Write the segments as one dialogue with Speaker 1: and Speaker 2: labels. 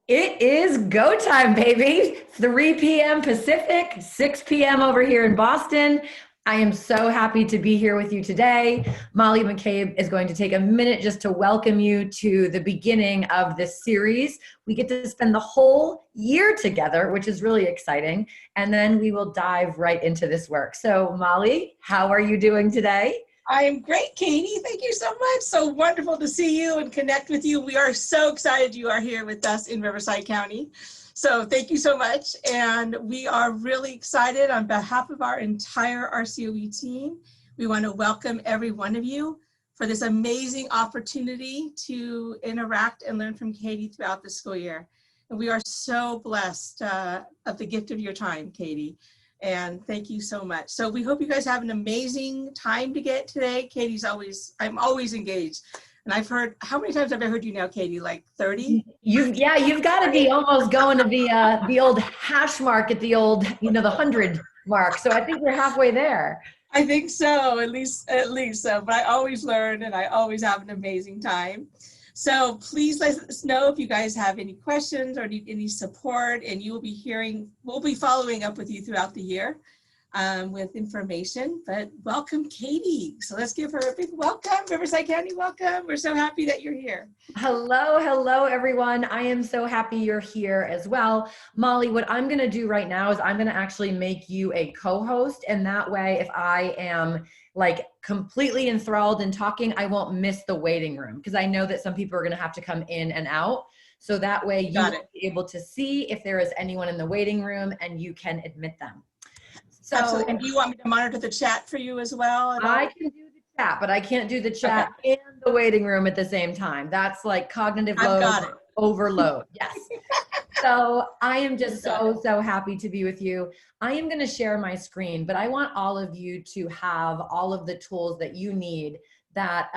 Speaker 1: It is go time, baby. 3 p.m. Pacific, 6 p.m. over here in Boston. I am so happy to be here with you today. Molly McCabe is going to take a minute just to welcome you to the beginning of this series. We get to spend the whole year together, which is really exciting. And then we will dive right into this work. So, Molly, how are you doing today?
Speaker 2: I am great, Katie. Thank you so much. So wonderful to see you and connect with you. We are so excited you are here with us in Riverside County. So thank you so much. And we are really excited on behalf of our entire RCOE team. We want to welcome every one of you for this amazing opportunity to interact and learn from Katie throughout the school year. And we are so blessed of the gift of your time, Katie. And thank you so much. So we hope you guys have an amazing time today. I'm always engaged. And I've heard, how many times have I heard you now, Katie? Like 30?
Speaker 1: You've got to be almost going to the old hash mark at the old, the 100 mark. So I think we're halfway there.
Speaker 2: I think so, at least so. But I always learn and I always have an amazing time. So please let us know if you guys have any questions or need any support, and we'll be following up with you throughout the year with information. But welcome, Katie. So let's give her a big welcome. Riverside County, welcome. We're so happy that you're here.
Speaker 1: Hello, everyone. I am so happy you're here as well. Molly, what I'm going to do right now is I'm going to actually make you a co-host, and that way, if I am like completely enthralled in talking, I won't miss the waiting room, because I know that some people are going to have to come in and out. So that way you will be able to see if there is anyone in the waiting room and you can admit them. So,
Speaker 2: absolutely. And do you want me to monitor the chat for you as well?
Speaker 1: I can do the chat, but I can't do the chat and the waiting room at the same time. That's like cognitive load overload. Yes. So I am just so happy to be with you. I am going to share my screen, but I want all of you to have all of the tools that you need that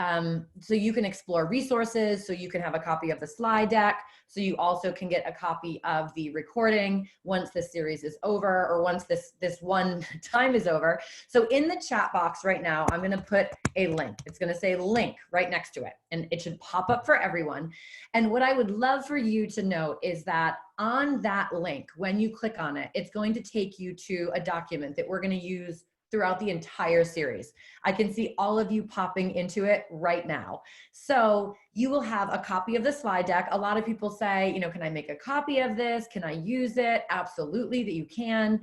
Speaker 1: so you can explore resources, so you can have a copy of the slide deck, so you also can get a copy of the recording once this series is over, or once this one time is over. So in the chat box right now, I'm going to put a link. It's going to say link right next to it, and it should pop up for everyone. And what I would love for you to note is that on that link, when you click on it, it's going to take you to a document that we're going to use throughout the entire series. I can see all of you popping into it right now. So you will have a copy of the slide deck. A lot of people say, can I make a copy of this? Can I use it? Absolutely, that you can.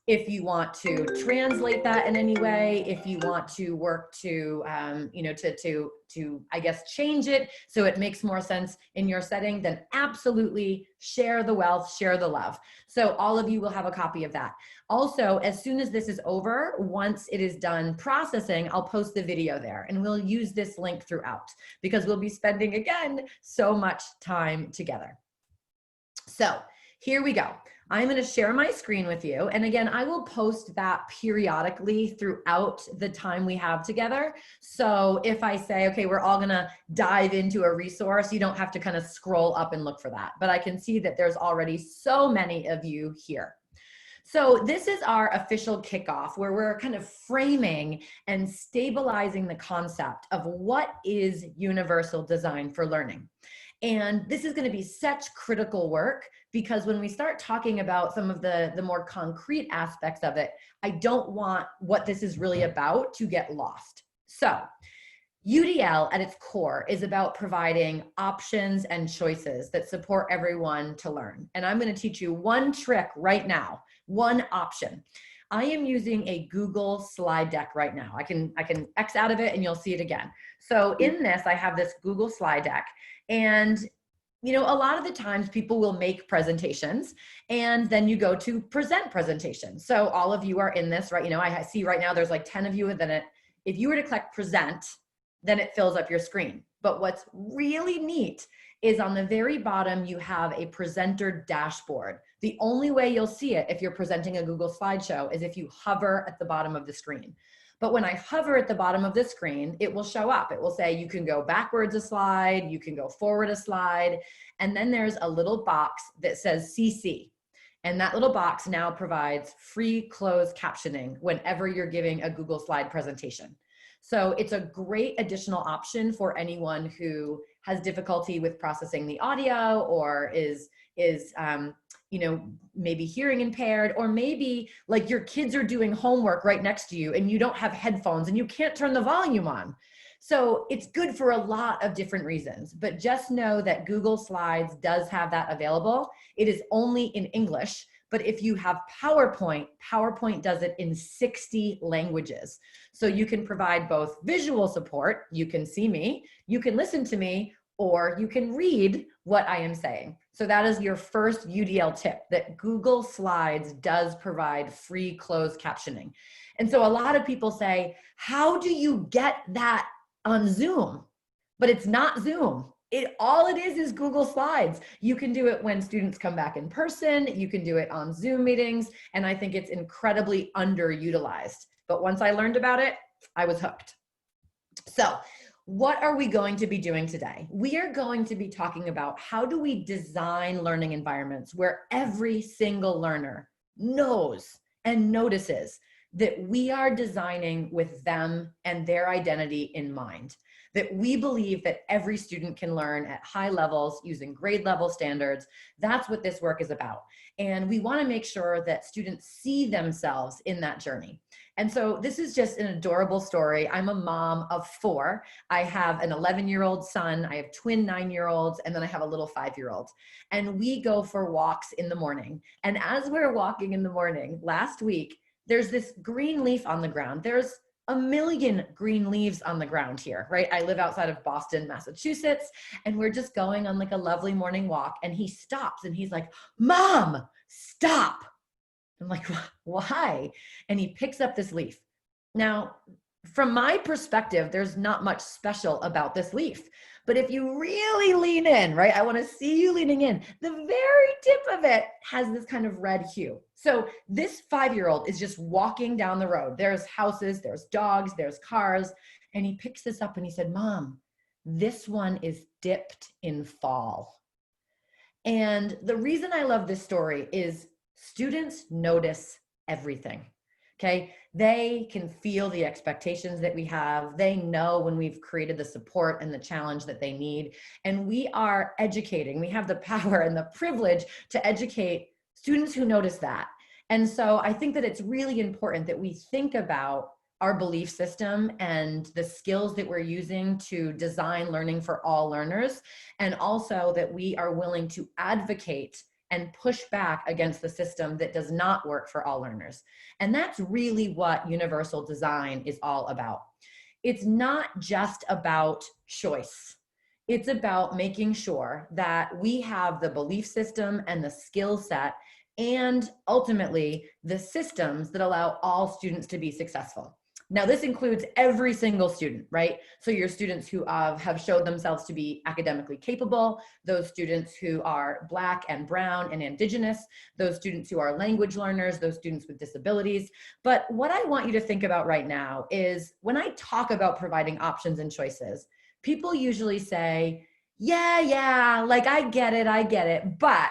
Speaker 1: If you want to translate that in any way, if you want to work to, I guess, change it so it makes more sense in your setting, then absolutely share the wealth, share the love. So all of you will have a copy of that. Also, as soon as this is over, once it is done processing, I'll post the video there, and we'll use this link throughout, because we'll be spending, again, so much time together. So here we go. I'm going to share my screen with you. And again, I will post that periodically throughout the time we have together. So if I say, okay, we're all going to dive into a resource, you don't have to kind of scroll up and look for that. But I can see that there's already so many of you here. So this is our official kickoff, where we're kind of framing and stabilizing the concept of what is universal design for learning. And this is going to be such critical work, because when we start talking about some of the more concrete aspects of it, I don't want what this is really about to get lost. So UDL at its core is about providing options and choices that support everyone to learn. And I'm going to teach you one trick right now, one option. I am using a Google slide deck right now. I can X out of it and you'll see it again. So in this, I have this Google slide deck, and a lot of the times people will make presentations and then you go to present presentations. So all of you are in this, right? I see right now there's like 10 of you, and then if you were to click present, then it fills up your screen. But what's really neat is on the very bottom, you have a presenter dashboard. The only way you'll see it if you're presenting a Google slideshow is if you hover at the bottom of the screen. But when I hover at the bottom of the screen, it will show up. It will say you can go backwards a slide, you can go forward a slide, and then there's a little box that says CC. And that little box now provides free closed captioning whenever you're giving a Google slide presentation. So it's a great additional option for anyone who has difficulty with processing the audio, or is you know, maybe hearing impaired, or maybe like your kids are doing homework right next to you and you don't have headphones and you can't turn the volume on. So it's good for a lot of different reasons, but just know that Google Slides does have that available. It is only in English, but if you have PowerPoint, PowerPoint does it in 60 languages. So you can provide both visual support, you can see me, you can listen to me, or you can read what I am saying. So that is your first UDL tip, that Google Slides does provide free closed captioning. And so a lot of people say, how do you get that on Zoom? But it's not Zoom. All it is Google Slides. You can do it when students come back in person. You can do it on Zoom meetings. And I think it's incredibly underutilized. But once I learned about it, I was hooked. So what are we going to be doing today? We are going to be talking about how do we design learning environments where every single learner knows and notices that we are designing with them and their identity in mind. That we believe that every student can learn at high levels using grade level standards. That's what this work is about. And we want to make sure that students see themselves in that journey. And so this is just an adorable story. I'm a mom of 4. I have an 11-year-old son, I have twin 9-year-olds, and then I have a little 5-year-old. And we go for walks in the morning. And as we're walking in the morning, last week, there's this green leaf on the ground. There's a million green leaves on the ground here, right? I live outside of Boston, Massachusetts, and we're just going on like a lovely morning walk, and he stops and he's like, "Mom, stop." I'm like, "Why?" And he picks up this leaf. Now, from my perspective, there's not much special about this leaf. But if you really lean in, right, I want to see you leaning in, the very tip of it has this kind of red hue. So this 5-year-old is just walking down the road. There's houses, there's dogs, there's cars. And he picks this up and he said, "Mom, this one is dipped in fall." And the reason I love this story is students notice everything. Okay, they can feel the expectations that we have. They know when we've created the support and the challenge that they need. And we are educating. We have the power and the privilege to educate students who notice that. And so I think that it's really important that we think about our belief system and the skills that we're using to design learning for all learners. And also that we are willing to advocate and push back against the system that does not work for all learners. And that's really what universal design is all about. It's not just about choice. It's about making sure that we have the belief system and the skill set and ultimately the systems that allow all students to be successful. Now, this includes every single student, right? So your students who have showed themselves to be academically capable, those students who are Black and Brown and Indigenous, those students who are language learners, those students with disabilities. But what I want you to think about right now is when I talk about providing options and choices, people usually say, yeah, like I get it, but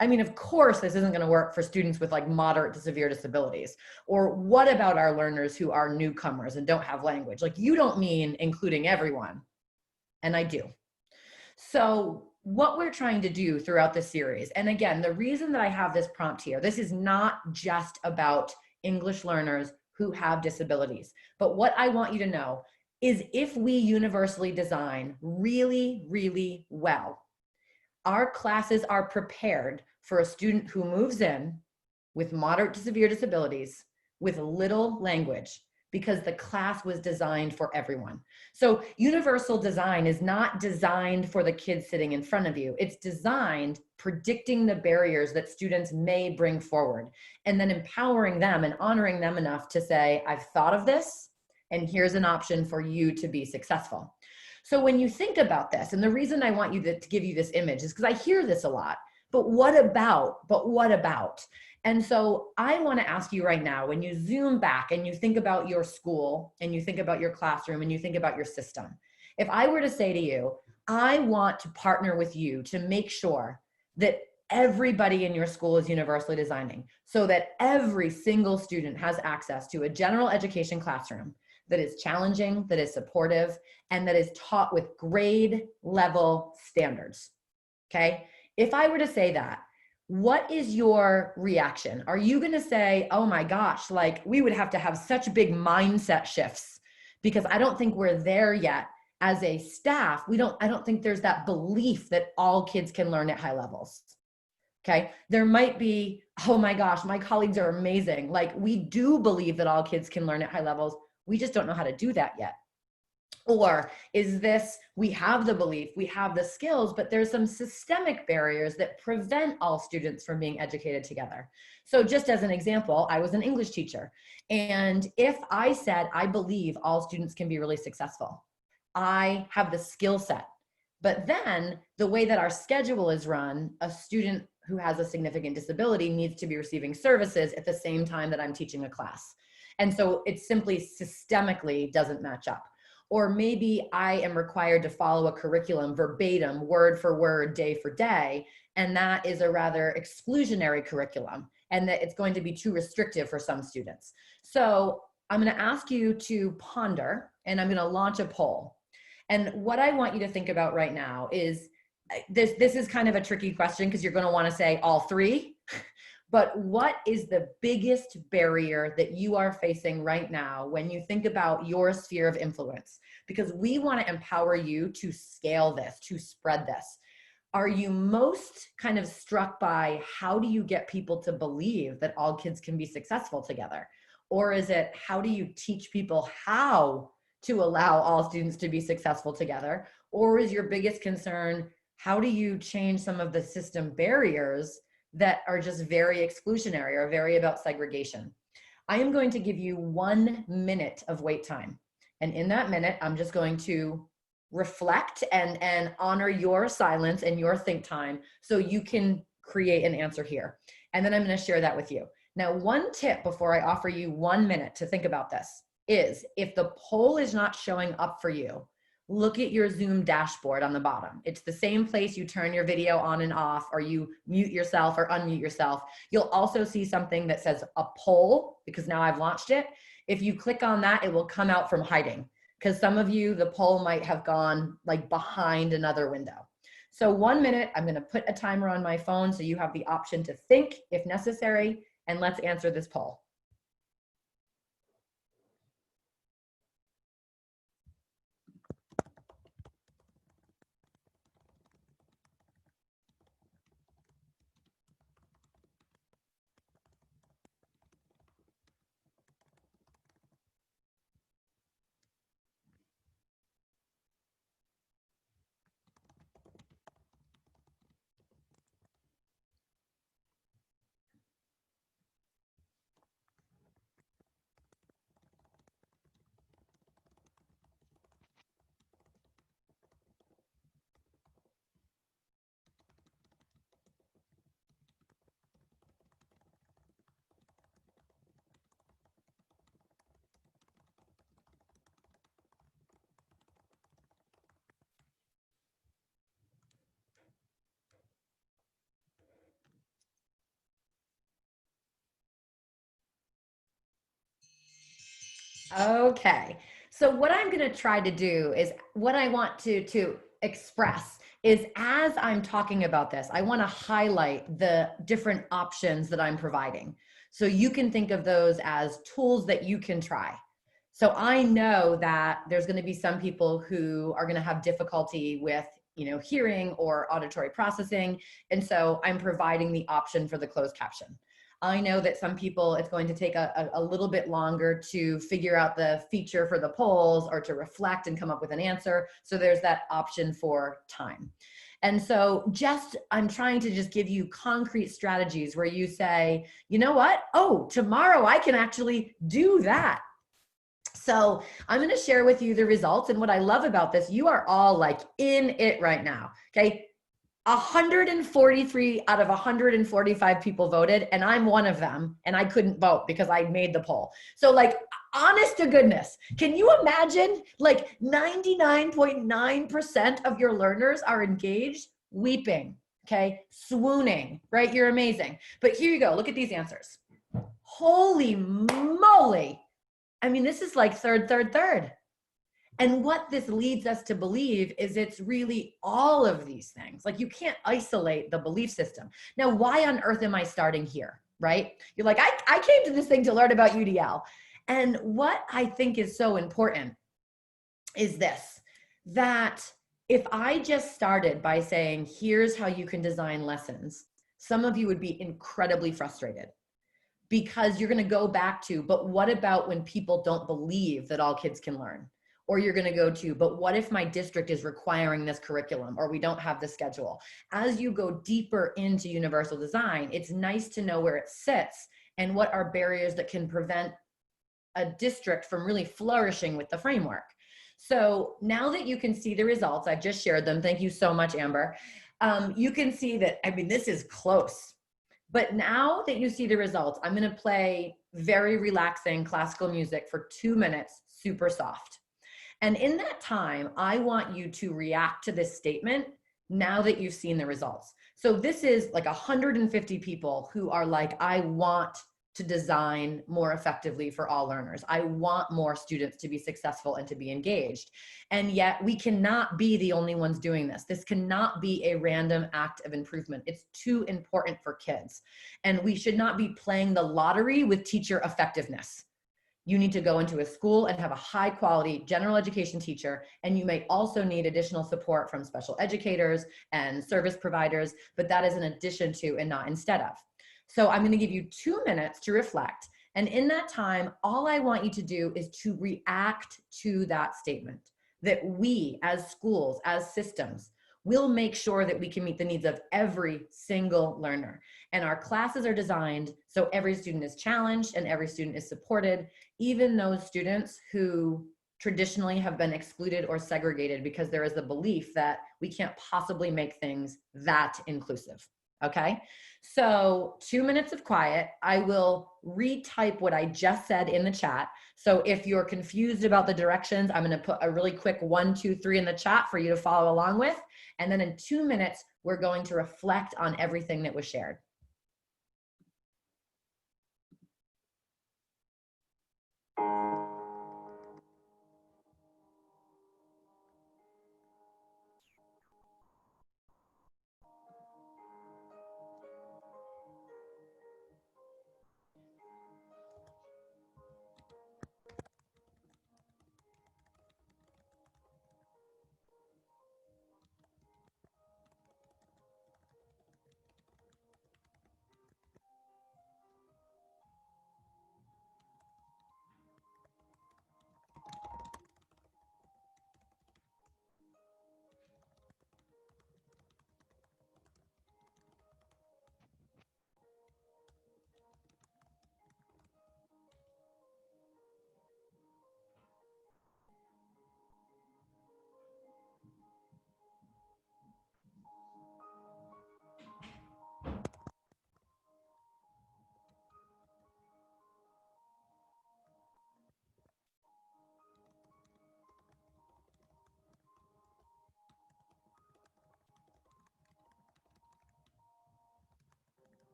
Speaker 1: I mean, of course, this isn't going to work for students with like moderate to severe disabilities. Or what about our learners who are newcomers and don't have language? Like, you don't mean including everyone. And I do. So what we're trying to do throughout this series, and again, the reason that I have this prompt here, this is not just about English learners who have disabilities. But what I want you to know is if we universally design really, really well, our classes are prepared for a student who moves in with moderate to severe disabilities with little language, because the class was designed for everyone. So universal design is not designed for the kids sitting in front of you. It's designed predicting the barriers that students may bring forward and then empowering them and honoring them enough to say, I've thought of this and here's an option for you to be successful. So when you think about this, and the reason I want you to give you this image is because I hear this a lot, but what about, but what about? And so I want to ask you right now, when you zoom back and you think about your school and you think about your classroom and you think about your system, if I were to say to you, I want to partner with you to make sure that everybody in your school is universally designing so that every single student has access to a general education classroom that is challenging, that is supportive, and that is taught with grade level standards. Okay. If I were to say that, what is your reaction? Are you going to say, oh my gosh, like we would have to have such big mindset shifts because I don't think we're there yet as a staff. I don't think there's that belief that all kids can learn at high levels. Okay. There might be, oh my gosh, my colleagues are amazing. Like we do believe that all kids can learn at high levels. We just don't know how to do that yet. Or is this, we have the belief, we have the skills, but there's some systemic barriers that prevent all students from being educated together. So just as an example, I was an English teacher. And if I said, I believe all students can be really successful, I have the skill set. But then the way that our schedule is run, a student who has a significant disability needs to be receiving services at the same time that I'm teaching a class. And so it simply systemically doesn't match up. Or maybe I am required to follow a curriculum verbatim, word for word, day for day, and that is a rather exclusionary curriculum, and that it's going to be too restrictive for some students. So I'm going to ask you to ponder, and I'm going to launch a poll. And what I want you to think about right now is, this is kind of a tricky question because you're going to want to say all three. But what is the biggest barrier that you are facing right now when you think about your sphere of influence? Because we want to empower you to scale this, to spread this. Are you most kind of struck by how do you get people to believe that all kids can be successful together? Or is it how do you teach people how to allow all students to be successful together? Or is your biggest concern, how do you change some of the system barriers that are just very exclusionary or very about segregation? I am going to give you 1 minute of wait time. And in that minute, I'm just going to reflect and honor your silence and your think time so you can create an answer here. And then I'm going to share that with you. Now, one tip before I offer you 1 minute to think about this is if the poll is not showing up for you, look at your Zoom dashboard on the bottom. It's the same place you turn your video on and off, or you mute yourself or unmute yourself. You'll also see something that says a poll, because now I've launched it. If you click on that, it will come out from hiding, because some of you, the poll might have gone like behind another window. So 1 minute, I'm going to put a timer on my phone so you have the option to think if necessary, and let's answer this poll. Okay, so what I'm going to try to do is what I want to express is as I'm talking about this, I want to highlight the different options that I'm providing. So you can think of those as tools that you can try. So I know that there's going to be some people who are going to have difficulty with, hearing or auditory processing. And so I'm providing the option for the closed caption. I know that some people, it's going to take a little bit longer to figure out the feature for the polls or to reflect and come up with an answer. So there's that option for time. And so I'm trying to just give you concrete strategies where you say, you know what? Oh, tomorrow I can actually do that. So I'm going to share with you the results. And what I love about this, you are all like in it right now. Okay. 143 out of 145 people voted, and I'm one of them, and I couldn't vote because I made the poll. So like, honest to goodness, can you imagine like 99.9% of your learners are engaged? Weeping, okay? Swooning, right? You're amazing. But here you go, look at these answers. Holy moly. I mean, this is like third, third, third. And what this leads us to believe is it's really all of these things. Like, you can't isolate the belief system. Now, why on earth am I starting here, right? You're like, I came to this thing to learn about UDL. And what I think is so important is this, that if I just started by saying, here's how you can design lessons, some of you would be incredibly frustrated, because you're going to go back to, but what about when people don't believe that all kids can learn? Or you're going to go to, but what if my district is requiring this curriculum, or we don't have the schedule? As you go deeper into universal design, it's nice to know where it sits and what are barriers that can prevent a district from really flourishing with the framework. So now that you can see the results, I've just shared them. Thank you so much, Amber. You can see that, I mean, this is close. But now that you see the results, I'm going to play very relaxing classical music for 2 minutes, super soft. And in that time, I want you to react to this statement now that you've seen the results. So this is like 150 people who are like, I want to design more effectively for all learners. I want more students to be successful and to be engaged. And yet we cannot be the only ones doing this. This cannot be a random act of improvement. It's too important for kids. And we should not be playing the lottery with teacher effectiveness. You need to go into a school and have a high quality general education teacher. And you may also need additional support from special educators and service providers, but that is in addition to and not instead of. So I'm going to give you 2 minutes to reflect. And in that time, all I want you to do is to react to that statement, that we as schools, as systems, will make sure that we can meet the needs of every single learner. And our classes are designed so every student is challenged and every student is supported, even those students who traditionally have been excluded or segregated, because there is the belief that we can't possibly make things that inclusive. Okay, so 2 minutes of quiet. I will retype what I just said in the chat. So if you're confused about the directions, I'm going to put a really quick 1, 2, 3 in the chat for you to follow along with. And then in 2 minutes, we're going to reflect on everything that was shared.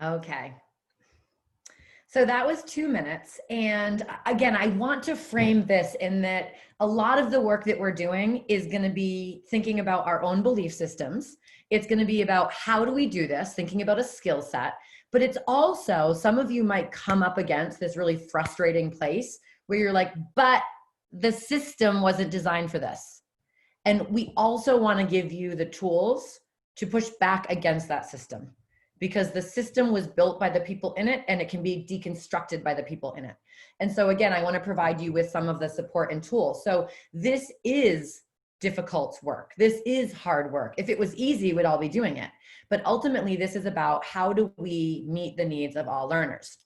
Speaker 1: Okay. So that was 2 minutes. And again, I want to frame this in that a lot of the work that we're doing is going to be thinking about our own belief systems. It's going to be about how do we do this, thinking about a skill set. But it's also, some of you might come up against this really frustrating place where you're like, but the system wasn't designed for this. And we also want to give you the tools to push back against that system, because the system was built by the people in it and it can be deconstructed by the people in it. And so again, I want to provide you with some of the support and tools. So this is difficult work. This is hard work. If it was easy, we'd all be doing it. But ultimately, this is about how do we meet the needs of all learners.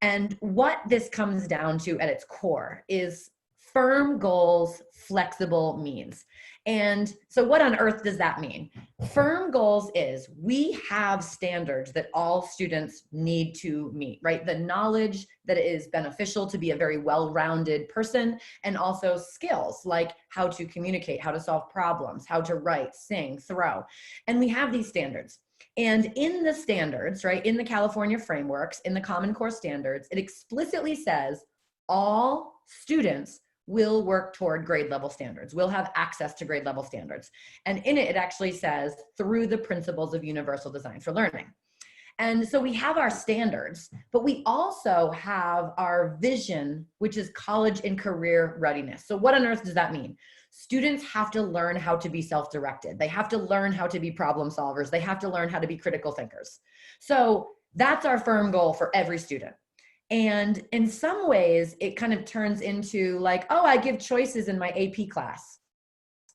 Speaker 1: And what this comes down to at its core is firm goals, flexible means. And so what on earth does that mean? Firm goals is we have standards that all students need to meet, right? The knowledge that is beneficial to be a very well-rounded person, and also skills like how to communicate, how to solve problems, how to write, sing, throw. And we have these standards. And in the standards, right, in the California frameworks, in the Common Core standards, it explicitly says all students will work toward grade level standards, will have access to grade level standards. And in it, it actually says through the principles of universal design for learning. And so we have our standards, but we also have our vision, which is college and career readiness. So what on earth does that mean? Students have to learn how to be self-directed. They have to learn how to be problem solvers. They have to learn how to be critical thinkers. So that's our firm goal for every student. And in some ways, it kind of turns into like, oh, I give choices in my AP class.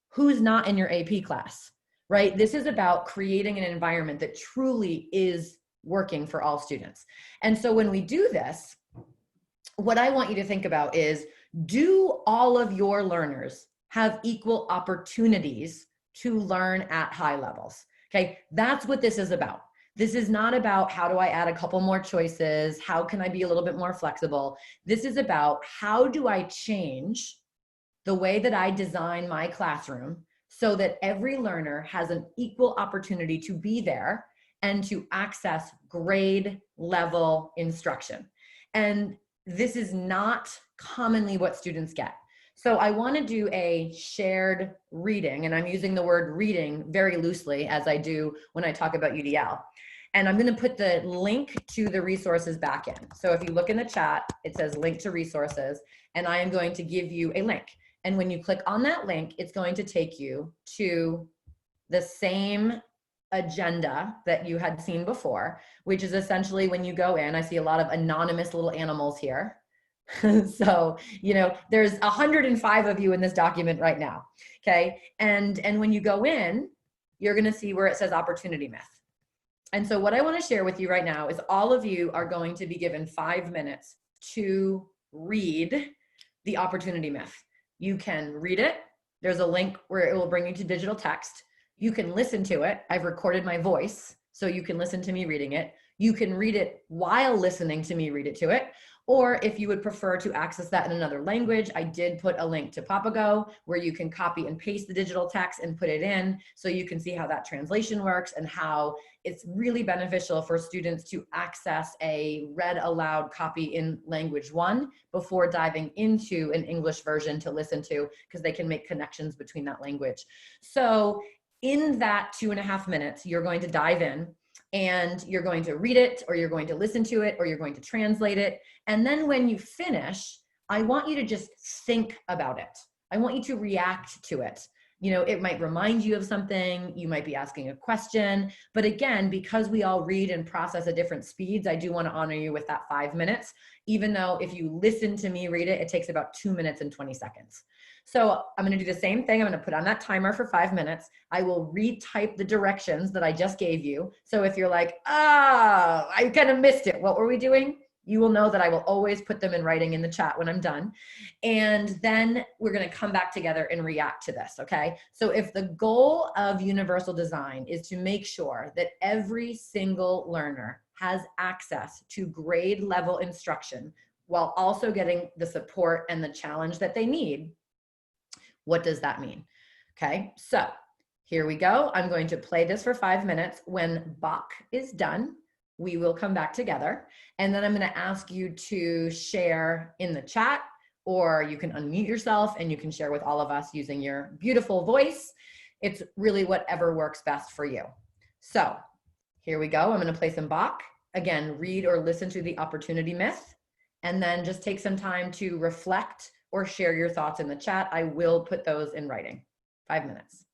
Speaker 1: Who's not in your AP class, right? This is about creating an environment that truly is working for all students. And so when we do this, what I want you to think about is, do all of your learners have equal opportunities to learn at high levels? Okay, that's what this is about. This is not about how do I add a couple more choices? How can I be a little bit more flexible? This is about how do I change the way that I design my classroom so that every learner has an equal opportunity to be there and to access grade level instruction. And this is not commonly what students get. So I want to do a shared reading, and I'm using the word reading very loosely as I do when I talk about UDL. And I'm going to put the link to the resources back in. So if you look in the chat, it says link to resources, and I am going to give you a link. And when you click on that link, it's going to take you to the same agenda that you had seen before, which is essentially when you go in, I see a lot of anonymous little animals here. So, you know, there's 105 of you in this document right now. Okay. And when you go in, you're going to see where it says opportunity myth. And so what I want to share with you right now is all of you are going to be given 5 minutes to read the opportunity myth. You can read it. There's a link where it will bring you to digital text. You can listen to it. I've recorded my voice, so you can listen to me reading it. You can read it while listening to me read it to it. Or if you would prefer to access that in another language, I did put a link to Papago where you can copy and paste the digital text and put it in, so you can see how that translation works and how it's really beneficial for students to access a read aloud copy in language 1 before diving into an English version to listen to, because they can make connections between that language. So in that 2.5 minutes, you're going to dive in and you're going to read it, or you're going to listen to it, or you're going to translate it. And then when you finish, I want you to just think about it. I want you to react to it. You know, it might remind you of something, you might be asking a question, but again, because we all read and process at different speeds, I do want to honor you with that 5 minutes, even though if you listen to me read it, it takes about 2 minutes and 20 seconds. So I'm going to do the same thing. I'm going to put on that timer for 5 minutes. I will retype the directions that I just gave you. So if you're like, I kind of missed it, what were we doing? You will know that I will always put them in writing in the chat when I'm done. And then we're going to come back together and react to this, okay? So if the goal of universal design is to make sure that every single learner has access to grade level instruction while also getting the support and the challenge that they need, what does that mean? Okay, so here we go. I'm going to play this for 5 minutes. When Bach is done, we will come back together. And then I'm going to ask you to share in the chat, or you can unmute yourself and you can share with all of us using your beautiful voice. It's really whatever works best for you. So here we go. I'm going to play some Bach. Again, read or listen to the opportunity myth, and then just take some time to reflect or share your thoughts in the chat. I will put those in writing. 5 minutes.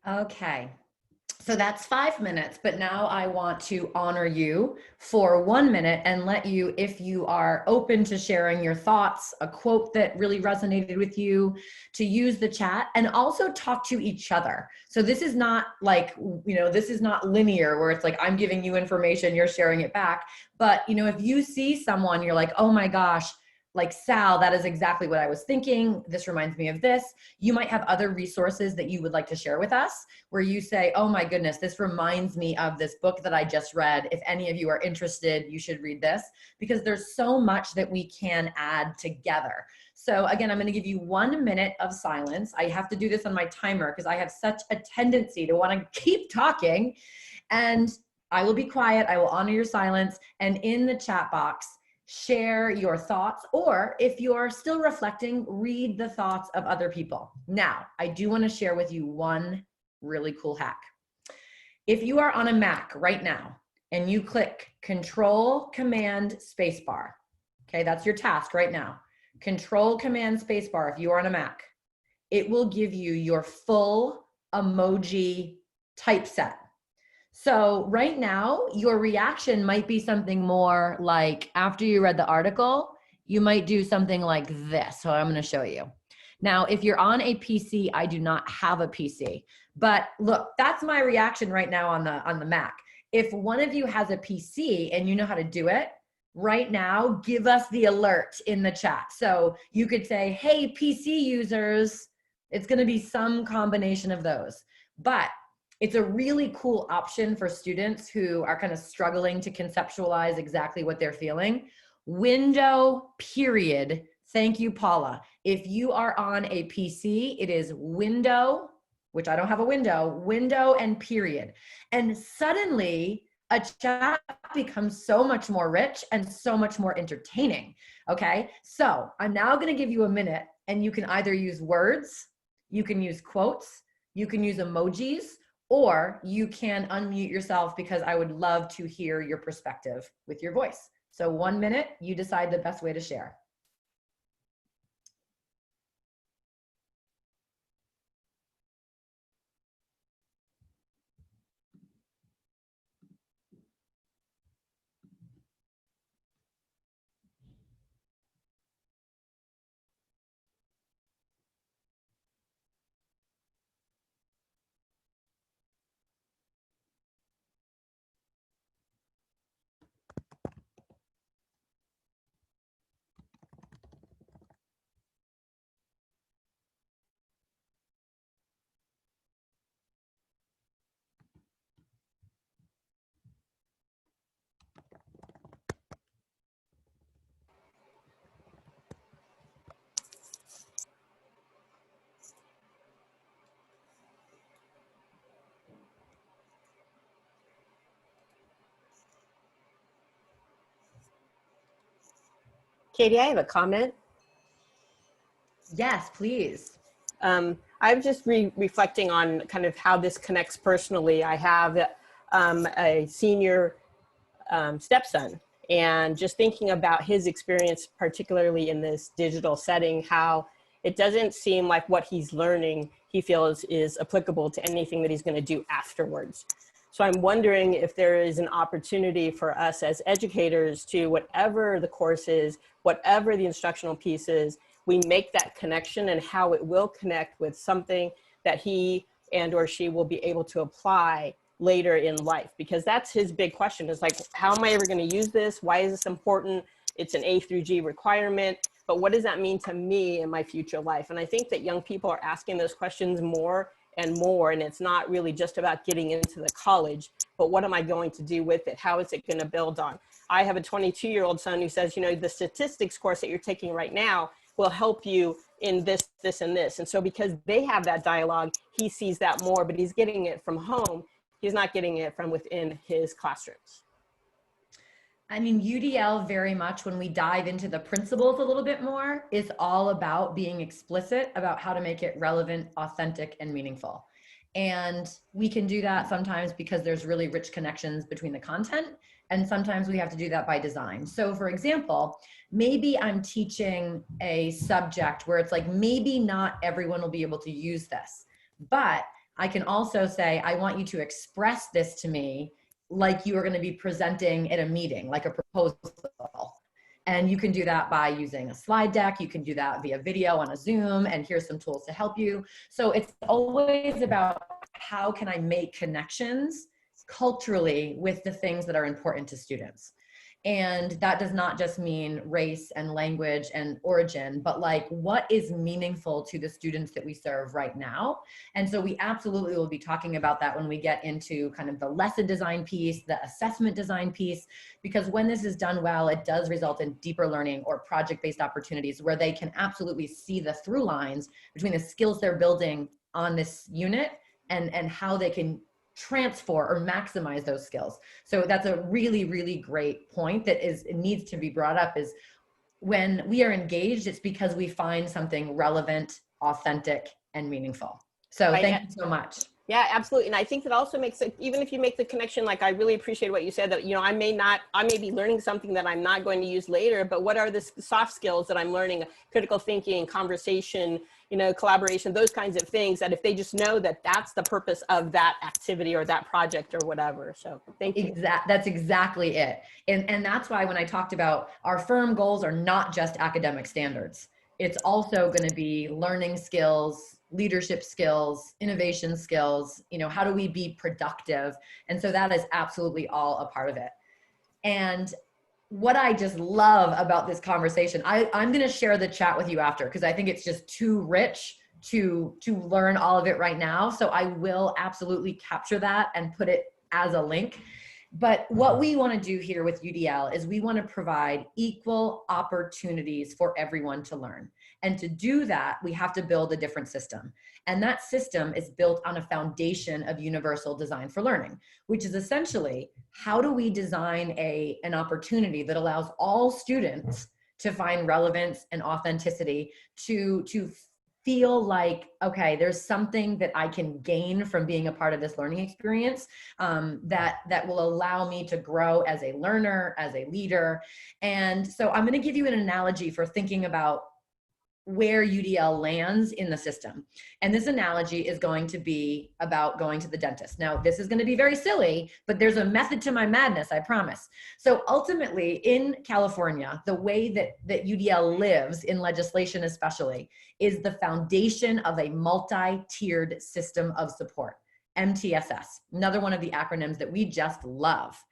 Speaker 1: Okay. So that's 5 minutes, but now I want to honor you for 1 minute and let you, if you are open to sharing your thoughts, a quote that really resonated with you, to use the chat and also talk to each other. So this is not like, this is not linear where it's like, I'm giving you information, you're sharing it back. But, if you see someone, you're like, oh my gosh, like Sal, that is exactly what I was thinking. This reminds me of this. You might have other resources that you would like to share with us where you say, oh my goodness, this reminds me of this book that I just read. If any of you are interested, you should read this, because there's so much that we can add together. So again, I'm going to give you 1 minute of silence. I have to do this on my timer because I have such a tendency to want to keep talking, and I will be quiet. I will honor your silence. And in the chat box, share your thoughts, or if you're still reflecting, read the thoughts of other people. Now, I do want to share with you one really cool hack. If you are on a Mac right now and you click Control Command Spacebar, okay, that's your task right now. Control Command Spacebar if you are on a Mac. It will give you your full emoji typeset. So right now, your reaction might be something more like, after you read the article, you might do something like this. So I'm going to show you. Now, if you're on a PC, I do not have a PC, but look, that's my reaction right now on the Mac. If one of you has a PC and you know how to do it, right now, give us the alert in the chat. So you could say, hey, PC users, it's going to be some combination of those. But it's a really cool option for students who are kind of struggling to conceptualize exactly what they're feeling. Window, period. Thank you, Paula. If you are on a PC, it is window, which I don't have a window and period. And suddenly a chat becomes so much more rich and so much more entertaining. Okay, so I'm now going to give you a minute, and you can either use words, you can use quotes, you can use emojis, or you can unmute yourself, because I would love to hear your perspective with your voice. So 1 minute, you decide the best way to share.
Speaker 3: Katie, I have a comment.
Speaker 1: Yes, please.
Speaker 3: I'm just reflecting on kind of how this connects personally. I have a senior stepson, and just thinking about his experience, particularly in this digital setting, how it doesn't seem like what he's learning he feels is applicable to anything that he's going to do afterwards. So I'm wondering if there is an opportunity for us as educators to, whatever the course is, whatever the instructional piece is, we make that connection, and how it will connect with something that he and or she will be able to apply later in life. Because that's his big question, is like, how am I ever going to use this? Why is this important? It's an A through G requirement, but what does that mean to me in my future life? And I think that young people are asking those questions more and more, and it's not really just about getting into the college, but what am I going to do with it? How is it going to build on? I have a 22-year-old son who says, the statistics course that you're taking right now will help you in this, this, and this. And so because they have that dialogue, he sees that more, but he's getting it from home. He's not getting it from within his classrooms.
Speaker 1: I mean, UDL very much, when we dive into the principles a little bit more, is all about being explicit about how to make it relevant, authentic, and meaningful. And we can do that sometimes because there's really rich connections between the content, and sometimes we have to do that by design. So for example, maybe I'm teaching a subject where it's like, maybe not everyone will be able to use this, but I can also say, I want you to express this to me like you are going to be presenting at a meeting, like a proposal. And you can do that by using a slide deck. You can do that via video on a Zoom, and here's some tools to help you. So it's always about how can I make connections culturally with the things that are important to students. And that does not just mean race and language and origin, but like what is meaningful to the students that we serve right now. And so we absolutely will be talking about that when we get into kind of the lesson design piece, the assessment design piece, because when this is done well, it does result in deeper learning or project-based opportunities where they can absolutely see the through lines between the skills they're building on this unit and how they can transfer or maximize those skills. So that's a really, really great point that it needs to be brought up, is when we are engaged, it's because we find something relevant, authentic, and meaningful. So thank you so much.
Speaker 3: Yeah, absolutely. And I think that also makes it, even if you make the connection, like I really appreciate what you said, that, you know, I may be learning something that I'm not going to use later, but what are the soft skills that I'm learning? Critical thinking, conversation, you know, collaboration, those kinds of things, that if they just know that that's the purpose of that activity or that project or whatever. So thank you.
Speaker 1: That's exactly it. And that's why when I talked about our firm goals are not just academic standards. It's also going to be learning skills, leadership skills, innovation skills, you know, how do we be productive? And so that is absolutely all a part of it. And what I just love about this conversation, I'm going to share the chat with you after, because I think it's just too rich to learn all of it right now. So I will absolutely capture that and put it as a link. But what we want to do here with UDL is we want to provide equal opportunities for everyone to learn. And to do that, we have to build a different system. And that system is built on a foundation of universal design for learning, which is essentially, how do we design an opportunity that allows all students to find relevance and authenticity, to feel like, okay, there's something that I can gain from being a part of this learning experience, that will allow me to grow as a learner, as a leader. And so I'm going to give you an analogy for thinking about where UDL lands in the system. And this analogy is going to be about going to the dentist. Now, this is going to be very silly, but there's a method to my madness, I promise. So ultimately, in California, the way that UDL lives in legislation especially is the foundation of a multi-tiered system of support, MTSS, another one of the acronyms that we just love.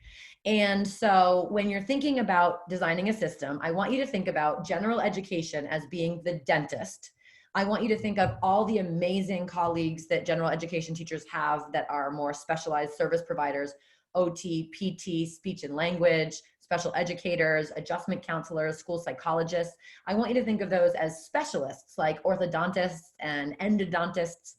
Speaker 1: And so when you're thinking about designing a system, I want you to think about general education as being the dentist. I want you to think of all the amazing colleagues that general education teachers have that are more specialized service providers, OT, PT, speech and language, special educators, adjustment counselors, school psychologists. I want you to think of those as specialists like orthodontists and endodontists.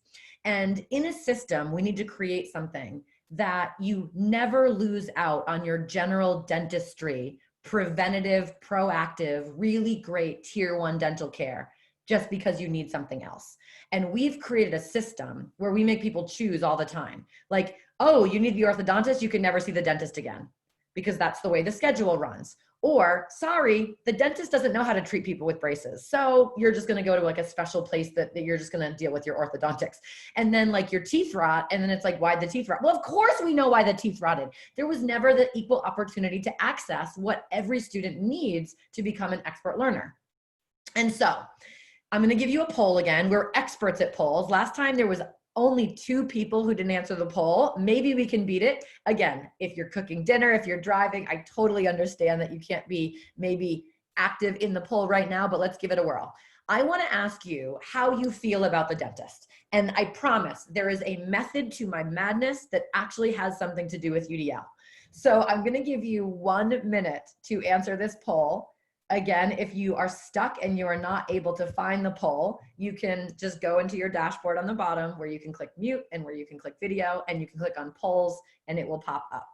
Speaker 1: And in a system, we need to create something that you never lose out on your general dentistry, preventative, proactive, really great tier 1 dental care just because you need something else. And we've created a system where we make people choose all the time. Like, oh, you need the orthodontist, you can never see the dentist again because that's the way the schedule runs. Or, sorry, the dentist doesn't know how to treat people with braces. So you're just going to go to like a special place that you're just going to deal with your orthodontics. And then like your teeth rot. And then it's like, why'd the teeth rot? Well, of course we know why the teeth rotted. There was never the equal opportunity to access what every student needs to become an expert learner. And so I'm going to give you a poll again. We're experts at polls. Last time there was only 2 people who didn't answer the poll. Maybe we can beat it. Again, if you're cooking dinner, if you're driving, I totally understand that you can't be maybe active in the poll right now, but let's give it a whirl. I want to ask you how you feel about the dentist. And I promise there is a method to my madness that actually has something to do with UDL. So I'm going to give you 1 minute to answer this poll. Again, if you are stuck and you are not able to find the poll, you can just go into your dashboard on the bottom where you can click mute and where you can click video and you can click on polls and it will pop up.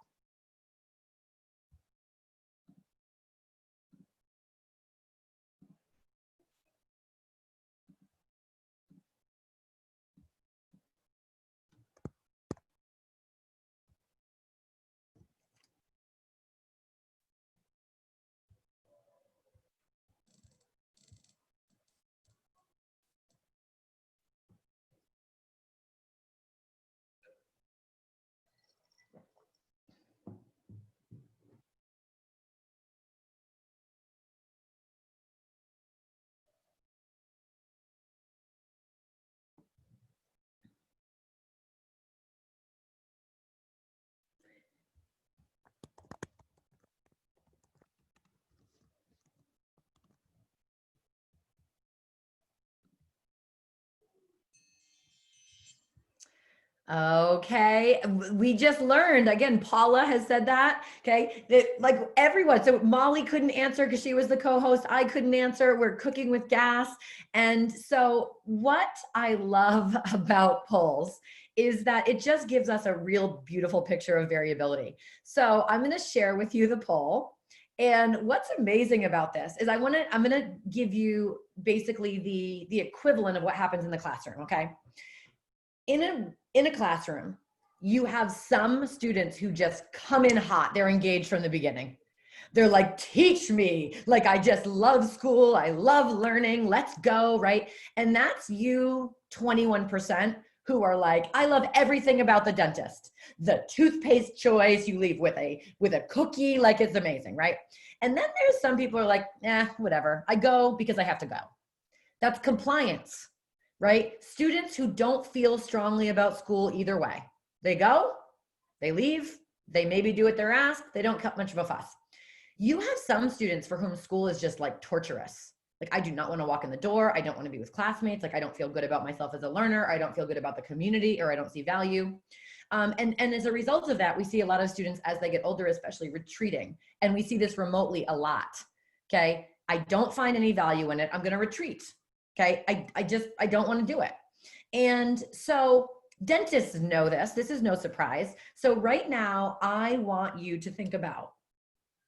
Speaker 1: Okay, we just learned again. Paula has said that. Okay, that like everyone. So Molly couldn't answer because she was the co-host. I couldn't answer. We're cooking with gas. And so, what I love about polls is that it just gives us a real beautiful picture of variability. So, I'm going to share with you the poll. And what's amazing about this is I'm going to give you basically the equivalent of what happens in the classroom. Okay. In a classroom, you have some students who just come in hot. They're engaged from the beginning. They're like, teach me. Like, I just love school. I love learning. Let's go, right? And that's you, 21%, who are like, I love everything about the dentist. The toothpaste choice you leave with a cookie, like it's amazing, right? And then there's some people who are like, whatever. I go because I have to go. That's compliance. Right? Students who don't feel strongly about school either way. They go, they leave, they maybe do what they're asked, they don't cut much of a fuss. You have some students for whom school is just like torturous. Like, I do not want to walk in the door. I don't want to be with classmates. Like, I don't feel good about myself as a learner. I don't feel good about the community, or I don't see value. And as a result of that, we see a lot of students as they get older, especially retreating. And we see this remotely a lot. Okay. I don't find any value in it. I'm going to retreat. Okay. I don't want to do it. And so dentists know this. This is no surprise. So right now, I want you to think about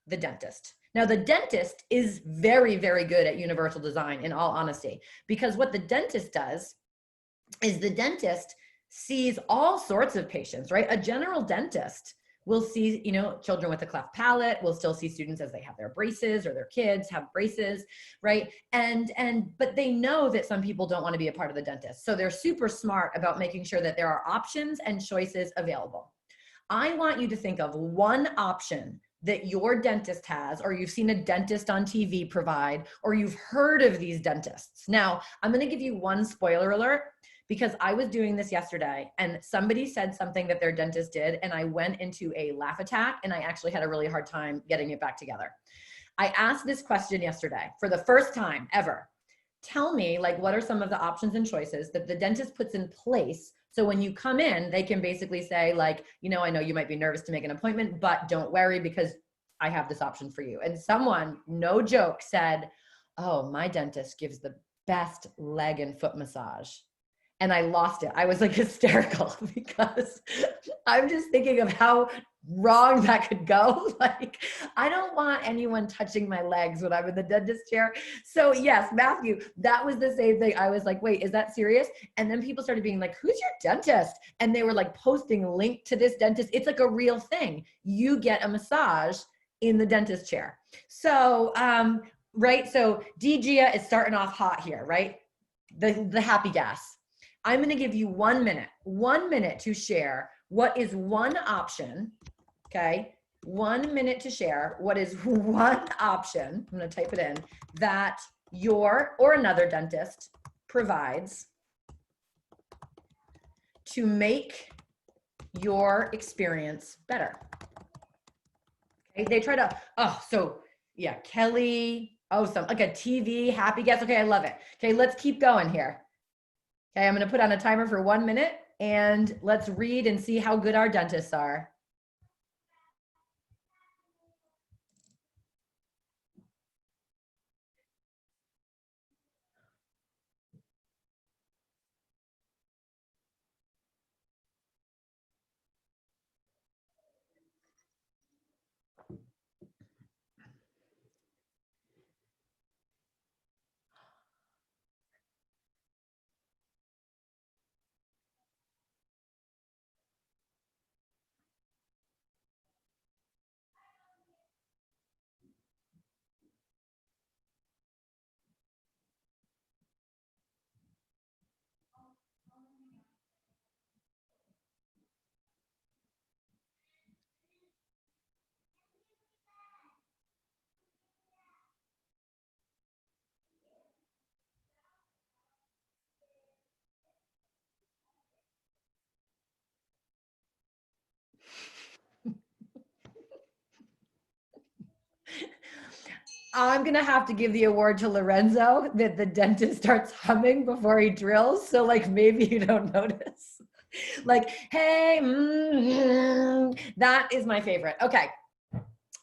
Speaker 1: the dentist. Now, the dentist is very, very good at universal design, in all honesty, because what the dentist does is the dentist sees all sorts of patients, right? A general dentist will see, children with a cleft palate. We'll still see students as they have their braces, or their kids have braces, right? But they know that some people don't want to be a part of the dentist. So they're super smart about making sure that there are options and choices available. I want you to think of one option that your dentist has, or you've seen a dentist on TV provide, or you've heard of these dentists. Now, I'm going to give you one spoiler alert, because I was doing this yesterday and somebody said something that their dentist did, and I went into a laugh attack, and I actually had a really hard time getting it back together. I asked this question yesterday for the first time ever. Tell me, like, what are some of the options and choices that the dentist puts in place, so when you come in, they can basically say, like, I know you might be nervous to make an appointment, but don't worry, because I have this option for you. And someone, no joke, said, oh, my dentist gives the best leg and foot massage. And I lost it. I was like hysterical, because I'm just thinking of how wrong that could go. Like, I don't want anyone touching my legs when I'm in the dentist chair. So yes, Matthew, that was the same thing. I was like, wait, is that serious? And then people started being like, who's your dentist? And they were like posting link to this dentist. It's like a real thing. You get a massage in the dentist chair. So, right. So DGA is starting off hot here, right? The happy gas. I'm going to give you 1 minute to share what is one option. Okay. 1 minute to share what is one option. I'm going to type it in, that your or another dentist provides to make your experience better. Okay. They try to, yeah, Kelly, like a TV happy guest. Okay. I love it. Okay. Let's keep going here. Okay, I'm going to put on a timer for 1 minute, and let's read and see how good our dentists are. I'm going to have to give the award to Lorenzo that the dentist starts humming before he drills. So like, maybe you don't notice. Like, hey, that is my favorite. Okay.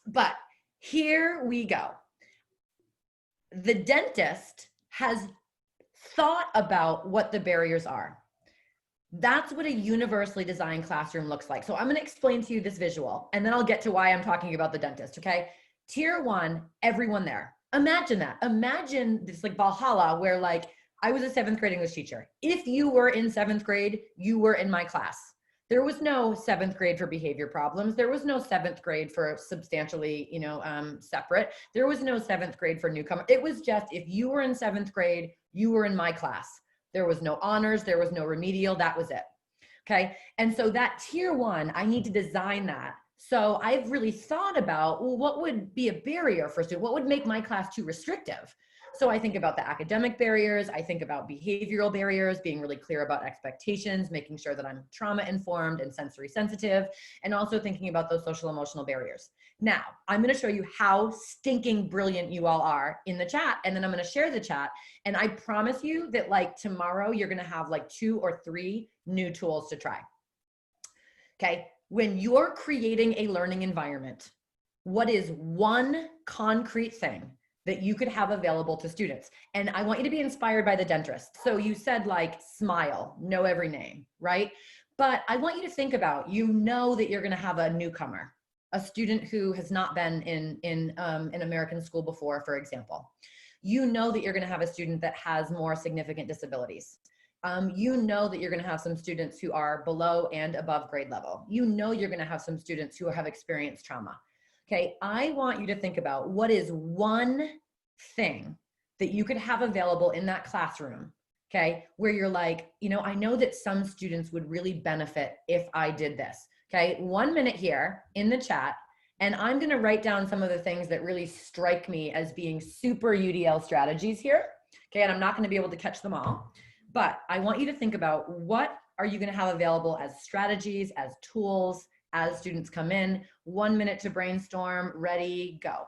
Speaker 1: But here we go. The dentist has thought about what the barriers are. That's what a universally designed classroom looks like. So I'm going to explain to you this visual, and then I'll get to why I'm talking about the dentist, okay? Tier 1, everyone there. Imagine that. Imagine this like Valhalla where like I was a 7th grade English teacher. If you were in 7th grade, you were in my class. There was no 7th grade for behavior problems. There was no 7th grade for substantially, separate. There was no 7th grade for newcomer. It was just, if you were in 7th grade, you were in my class. There was no honors. There was no remedial. That was it. Okay. And so that tier 1, I need to design that. So I've really thought about, well, what would be a barrier for students? What would make my class too restrictive? So I think about the academic barriers. I think about behavioral barriers, being really clear about expectations, making sure that I'm trauma informed and sensory sensitive, and also thinking about those social emotional barriers. Now, I'm going to show you how stinking brilliant you all are in the chat, and then I'm going to share the chat. And I promise you that like tomorrow, you're going to have like 2 or 3 new tools to try. Okay. When you're creating a learning environment, what is one concrete thing that you could have available to students? And I want you to be inspired by the dentist. So you said like smile, know every name, right? But I want you to think about, that you're going to have a newcomer, a student who has not been in an American school before, for example. That you're going to have a student that has more significant disabilities. That you're going to have some students who are below and above grade level. You're going to have some students who have experienced trauma. Okay, I want you to think about what is one thing that you could have available in that classroom, okay, where you're like, I know that some students would really benefit if I did this. Okay, 1 minute here in the chat, and I'm going to write down some of the things that really strike me as being super UDL strategies here. Okay, and I'm not going to be able to catch them all, but I want you to think about what are you going to have available as strategies, as tools, as students come in. 1 minute to brainstorm, ready, go.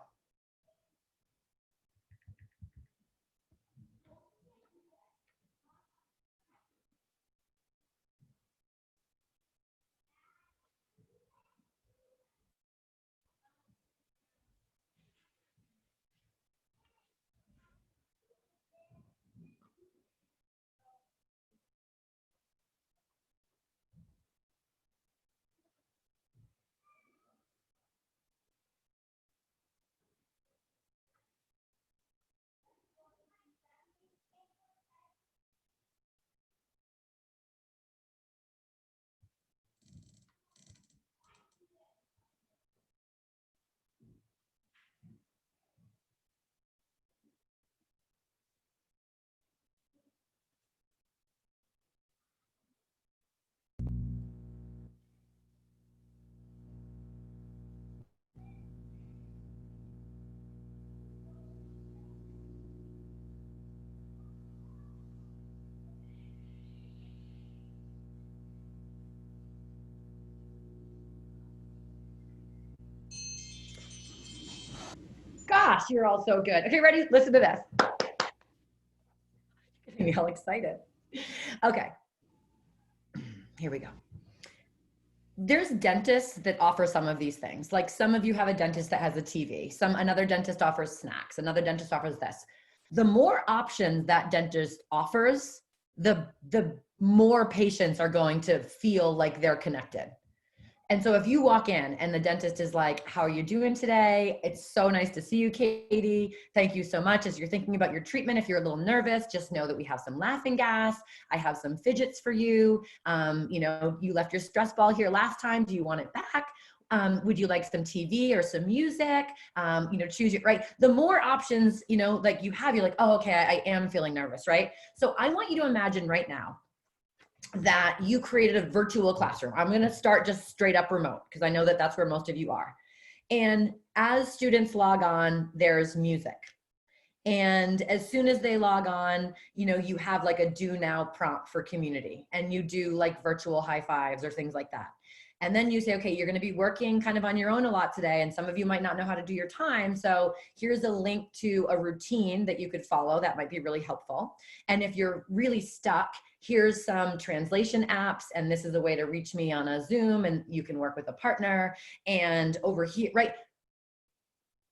Speaker 1: Gosh, you're all so good. Okay, ready? Listen to this. Getting me all excited. Okay, here we go. There's dentists that offer some of these things. Like some of you have a dentist that has a TV. Another dentist offers snacks. Another dentist offers this. The more options that dentist offers, the more patients are going to feel like they're connected. And so if you walk in and the dentist is like, how are you doing today? It's so nice to see you, Katie. Thank you so much. As you're thinking about your treatment, if you're a little nervous, just know that we have some laughing gas. I have some fidgets for you. You left your stress ball here last time. Do you want it back? Would you like some TV or some music? Choose it, right? The more options, like you have, you're like, oh, okay, I am feeling nervous, right? So I want you to imagine right now that you created a virtual classroom. I'm going to start just straight up remote because I know that that's where most of you are. And as students log on, there's music. And as soon as they log on, you have like a do now prompt for community, and you do like virtual high fives or things like that. And then you say, okay, you're going to be working kind of on your own a lot today, and some of you might not know how to do your time. So here's a link to a routine that you could follow that might be really helpful. And if you're really stuck, here's some translation apps, and this is a way to reach me on a Zoom, and you can work with a partner. And over here, right?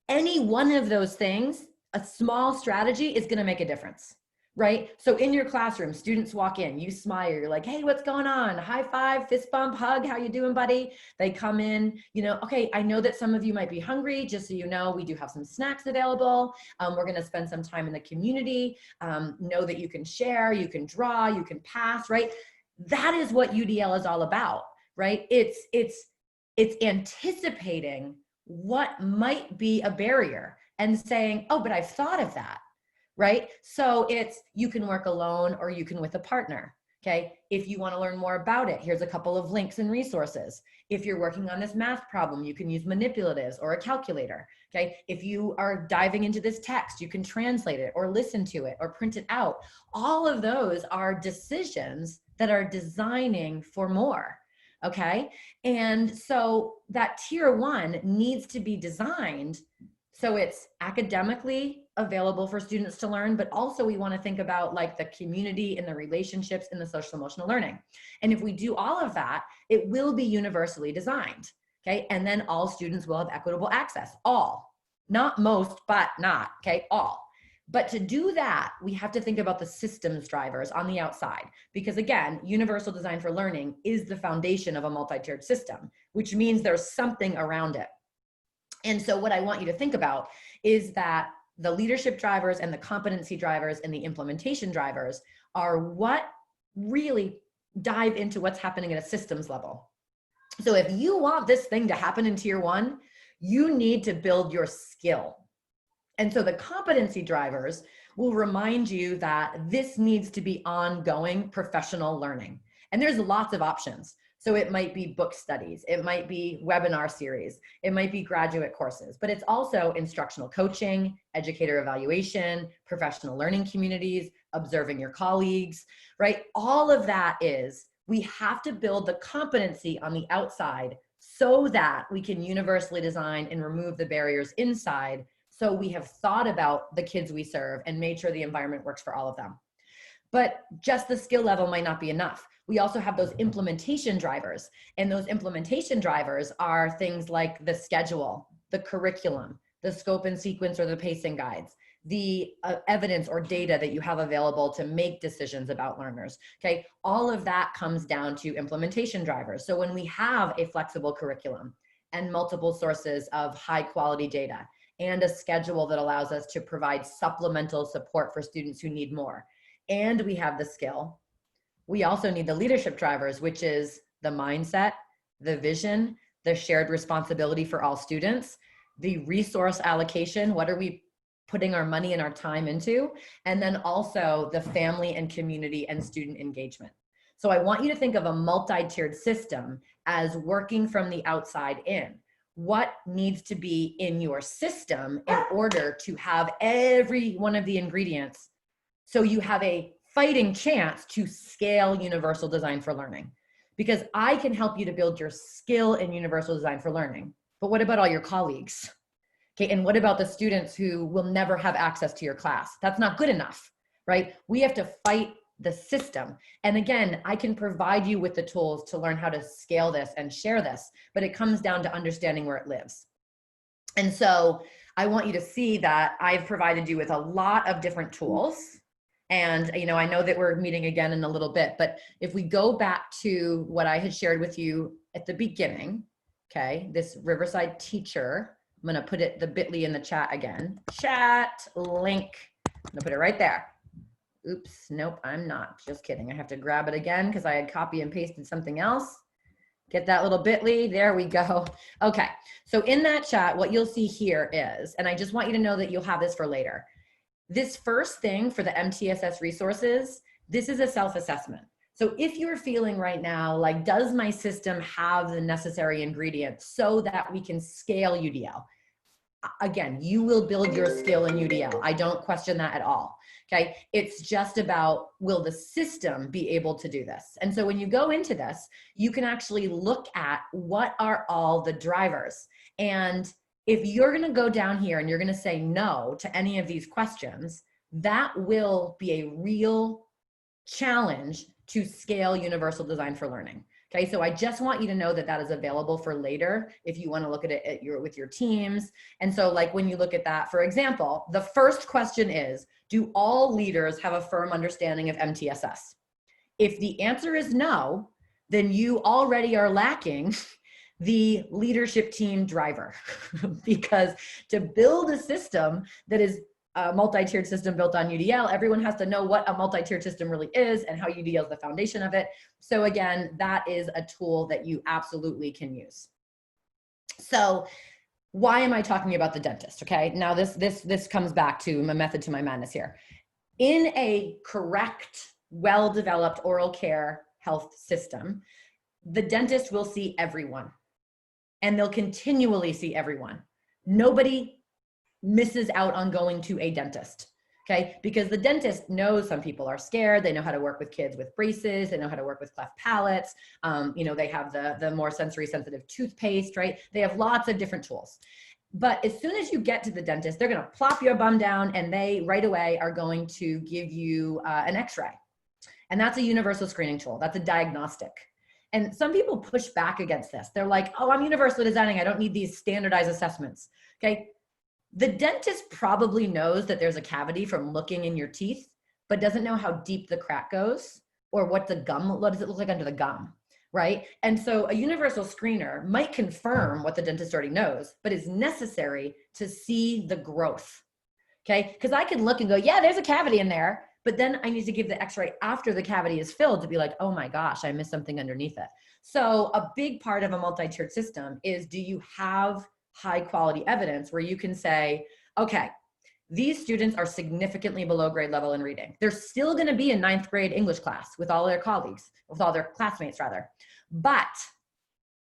Speaker 1: Any one of those things, a small strategy is going to make a difference, right? So in your classroom, students walk in, you smile, you're like, hey, what's going on? High five, fist bump, hug, how you doing, buddy? They come in, you know, okay, I know that some of you might be hungry, just so you know, we do have some snacks available. We're going to spend some time in the community. Know that you can share, you can draw, you can pass, right? That is what UDL is all about, right? It's anticipating what might be a barrier and saying, oh, but I've thought of that, right? So it's, you can work alone or you can with a partner, okay? If you want to learn more about it, here's a couple of links and resources. If you're working on this math problem, you can use manipulatives or a calculator, okay? If you are diving into this text, you can translate it or listen to it or print it out. All of those are decisions that are designing for more. Okay. And so that tier 1 needs to be designed so it's academically available for students to learn, but also we want to think about like the community and the relationships and the social emotional learning. And if we do all of that, it will be universally designed. Okay. And then all students will have equitable access, all, not most, but not, okay, all. But to do that, we have to think about the systems drivers on the outside, because again, universal design for learning is the foundation of a multi-tiered system, which means there's something around it. And so what I want you to think about is that the leadership drivers and the competency drivers and the implementation drivers are what really dive into what's happening at a systems level. So if you want this thing to happen in tier 1, you need to build your skill. And so the competency drivers will remind you that this needs to be ongoing professional learning. And there's lots of options. So it might be book studies, it might be webinar series, it might be graduate courses, but it's also instructional coaching, educator evaluation, professional learning communities, observing your colleagues, right? All of that is, we have to build the competency on the outside so that we can universally design and remove the barriers inside. So we have thought about the kids we serve and made sure the environment works for all of them. But just the skill level might not be enough. We also have those implementation drivers, and those implementation drivers are things like the schedule, the curriculum, the scope and sequence or the pacing guides, the evidence or data that you have available to make decisions about learners, okay? All of that comes down to implementation drivers. So when we have a flexible curriculum and multiple sources of high quality data and a schedule that allows us to provide supplemental support for students who need more, and we have the skill, we also need the leadership drivers, which is the mindset, the vision, the shared responsibility for all students, the resource allocation, what are we putting our money and our time into, and then also the family and community and student engagement. So I want you to think of a multi-tiered system as working from the outside in. What needs to be in your system in order to have every one of the ingredients so you have a fighting chance to scale universal design for learning? Because I can help you to build your skill in universal design for learning. But what about all your colleagues? Okay, and what about the students who will never have access to your class? That's not good enough, right? We have to fight the system. And again, I can provide you with the tools to learn how to scale this and share this, but it comes down to understanding where it lives. And so I want you to see that I've provided you with a lot of different tools. And, you know, I know that we're meeting again in a little bit, but if we go back to what I had shared with you at the beginning, okay, this Riverside teacher, I'm going to put it, the bit.ly in the chat again, chat link. I'm going to put it right there. Oops, nope, I'm not. Just kidding. I have to grab it again because I had copy and pasted something else. Get that little bit.ly. There we go. Okay, so in that chat, what you'll see here is, and I just want you to know that you'll have this for later. This first thing for the MTSS resources, this is a self-assessment. So if you're feeling right now, like, does my system have the necessary ingredients so that we can scale UDL? Again, you will build your skill in UDL. I don't question that at all. Okay, it's just about, will the system be able to do this? And so when you go into this, you can actually look at what are all the drivers. And if you're going to go down here and you're going to say no to any of these questions, that will be a real challenge to scale universal design for learning. Okay, so I just want you to know that that is available for later if you want to look at it with your teams. And so like when you look at that, for example, the first question is, do all leaders have a firm understanding of MTSS? If the answer is no, then you already are lacking the leadership team driver because to build a system that is a multi-tiered system built on UDL, everyone has to know what a multi-tiered system really is and how UDL is the foundation of it. So again, that is a tool that you absolutely can use. So why am I talking about the dentist? Okay, now this comes back to my method to my madness here. In a correct, well-developed oral care health system, the dentist will see everyone and they'll continually see everyone. Nobody misses out on going to a dentist, okay? Because the dentist knows some people are scared. They know how to work with kids with braces. They know how to work with cleft palates. You know, they have the more sensory sensitive toothpaste, right? They have lots of different tools. But as soon as you get to the dentist, they're gonna plop your bum down and they right away are going to give you an x-ray. And that's a universal screening tool. That's a diagnostic. And some people push back against this. They're like, oh, I'm universally designing. I don't need these standardized assessments, okay? The dentist probably knows that there's a cavity from looking in your teeth, but doesn't know how deep the crack goes or what does it look like under the gum, right? And so a universal screener might confirm what the dentist already knows, but is necessary to see the growth, okay? Because I can look and go, yeah, there's a cavity in there, but then I need to give the x-ray after the cavity is filled to be like, oh my gosh, I missed something underneath it. So a big part of a multi-tiered system is, do you have high quality evidence where you can say, okay, these students are significantly below grade level in reading. They're still gonna be in 9th grade English class with all their colleagues, with all their classmates rather. But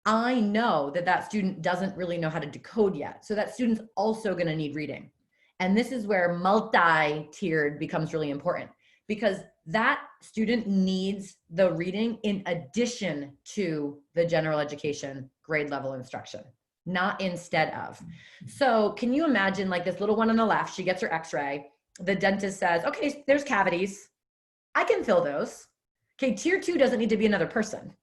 Speaker 1: I know that that student doesn't really know how to decode yet. So that student's also gonna need reading. And this is where multi-tiered becomes really important because that student needs the reading in addition to the general education grade level instruction, not instead of. So can you imagine like this little one on the left, she gets her x-ray, the dentist says, okay, there's cavities. I can fill those. Okay, tier 2 doesn't need to be another person.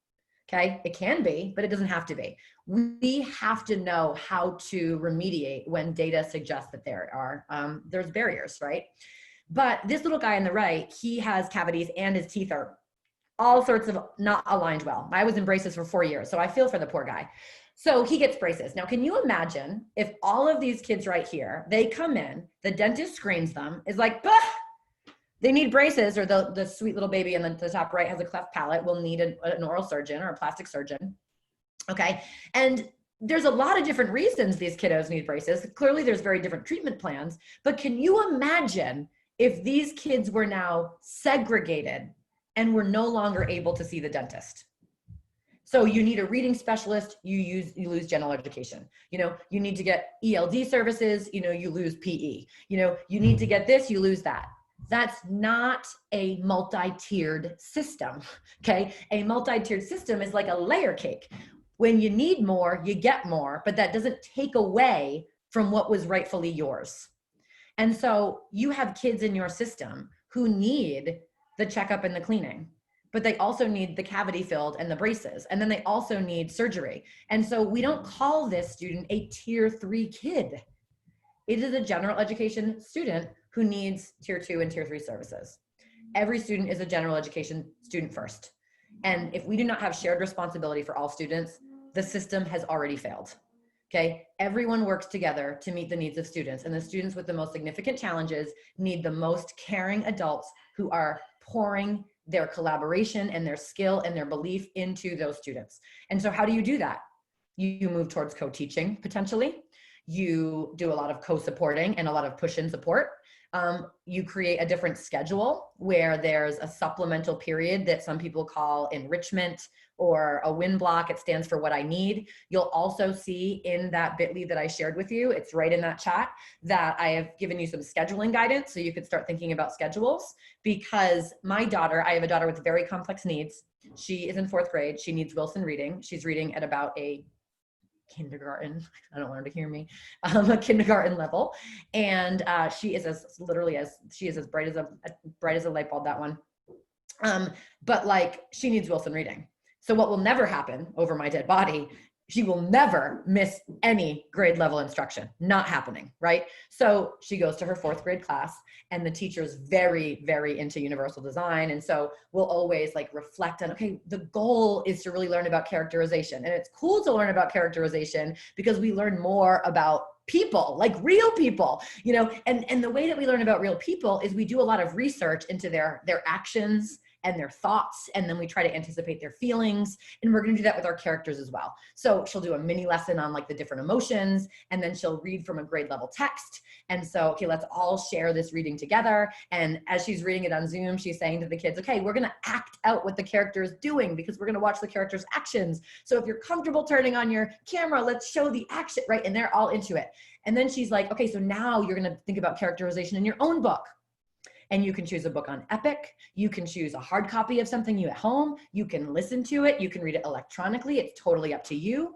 Speaker 1: Okay, it can be, but it doesn't have to be. We have to know how to remediate when data suggests that there are, there's barriers, right? But this little guy on the right, he has cavities and his teeth are all sorts of not aligned well. I was in braces for 4 years, so I feel for the poor guy. So he gets braces. Now, can you imagine if all of these kids right here, they come in, the dentist screens them, is like, bah! They need braces, or the sweet little baby in the top right has a cleft palate, will need an oral surgeon or a plastic surgeon, okay? And there's a lot of different reasons these kiddos need braces. Clearly there's very different treatment plans, but can you imagine if these kids were now segregated and were no longer able to see the dentist? So you need a reading specialist, you lose general education. You know, you need to get ELD services, you know, you lose PE. You know, you need to get this, you lose that. That's not a multi-tiered system, okay? A multi-tiered system is like a layer cake. When you need more, you get more, but that doesn't take away from what was rightfully yours. And so you have kids in your system who need the checkup and the cleaning, but they also need the cavity filled and the braces. And then they also need surgery. And so we don't call this student a tier 3 kid. It is a general education student who needs tier 2 and tier 3 services. Every student is a general education student first. And if we do not have shared responsibility for all students, the system has already failed. Okay, everyone works together to meet the needs of students, and the students with the most significant challenges need the most caring adults who are pouring their collaboration and their skill and their belief into those students. And so how do you do that? You move towards co-teaching potentially. You do a lot of co-supporting and a lot of push-in support. You create a different schedule where there's a supplemental period that some people call enrichment or a win block. It stands for what I need. You'll also see in that bit.ly that I shared with you, it's right in that chat, that I have given you some scheduling guidance so you could start thinking about schedules. Because my daughter, I have a daughter with very complex needs. She is in 4th grade. She needs Wilson reading. She's reading at about a kindergarten, I don't want her to hear me, a kindergarten level. And she is as bright as a light bulb, that one. But like, she needs Wilson reading. So what will never happen over my dead body, she will never miss any grade level instruction. Not happening, right? So she goes to her 4th grade class, and the teacher is very, very into universal design. And so we'll always like reflect on, okay, the goal is to really learn about characterization. And it's cool to learn about characterization because we learn more about people, like real people, you know, and the way that we learn about real people is we do a lot of research into their actions and their thoughts, and then we try to anticipate their feelings, and we're going to do that with our characters as well. So she'll do a mini lesson on like the different emotions, and then she'll read from a grade level text. And so, okay, let's all share this reading together. And as she's reading it on Zoom, she's saying to the kids, okay, we're going to act out what the character is doing because we're going to watch the character's actions. So if you're comfortable turning on your camera, let's show the action, right? And they're all into it. And then she's like, okay, so now you're going to think about characterization in your own book. And you can choose a book on Epic. You can choose a hard copy of something you at home. You can listen to it. You can read it electronically. It's totally up to you.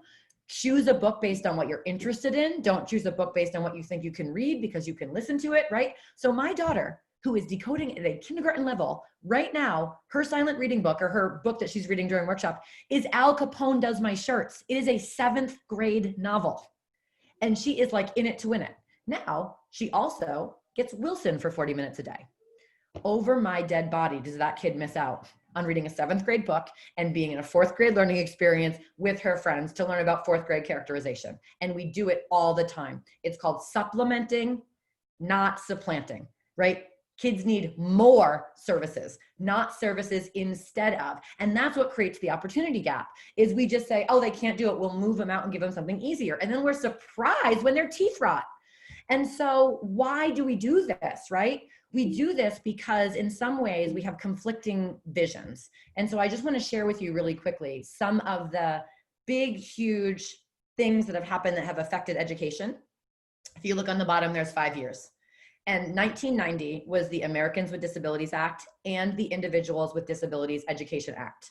Speaker 1: Choose a book based on what you're interested in. Don't choose a book based on what you think you can read because you can listen to it, right? So my daughter, who is decoding at a kindergarten level right now, her silent reading book, or her book that she's reading during workshop, is Al Capone Does My Shirts. It is a 7th grade novel. And she is like in it to win it. Now, she also gets Wilson for 40 minutes a day. Over my dead body, does that kid miss out on reading a 7th grade book and being in a 4th grade learning experience with her friends to learn about 4th grade characterization? And we do it all the time. It's called supplementing, not supplanting, right? Kids need more services, not services instead of. And that's what creates the opportunity gap, is we just say, oh, they can't do it. We'll move them out and give them something easier. And then we're surprised when their teeth rot. And so why do we do this, right? We do this because in some ways we have conflicting visions. And so I just want to share with you really quickly some of the big, huge things that have happened that have affected education. If you look on the bottom, there's 5 years. And 1990 was the Americans with Disabilities Act and the Individuals with Disabilities Education Act.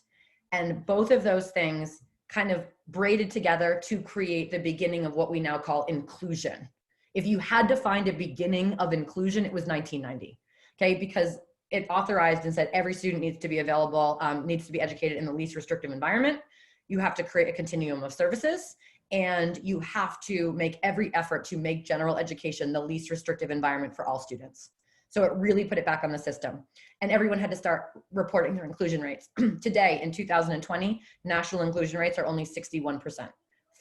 Speaker 1: And both of those things kind of braided together to create the beginning of what we now call inclusion. If you had to find a beginning of inclusion, it was 1990, okay? Because it authorized and said every student needs to be available, needs to be educated in the least restrictive environment. You have to create a continuum of services, and you have to make every effort to make general education the least restrictive environment for all students. So it really put it back on the system. And everyone had to start reporting their inclusion rates. Today, in 2020, national inclusion rates are only 61%.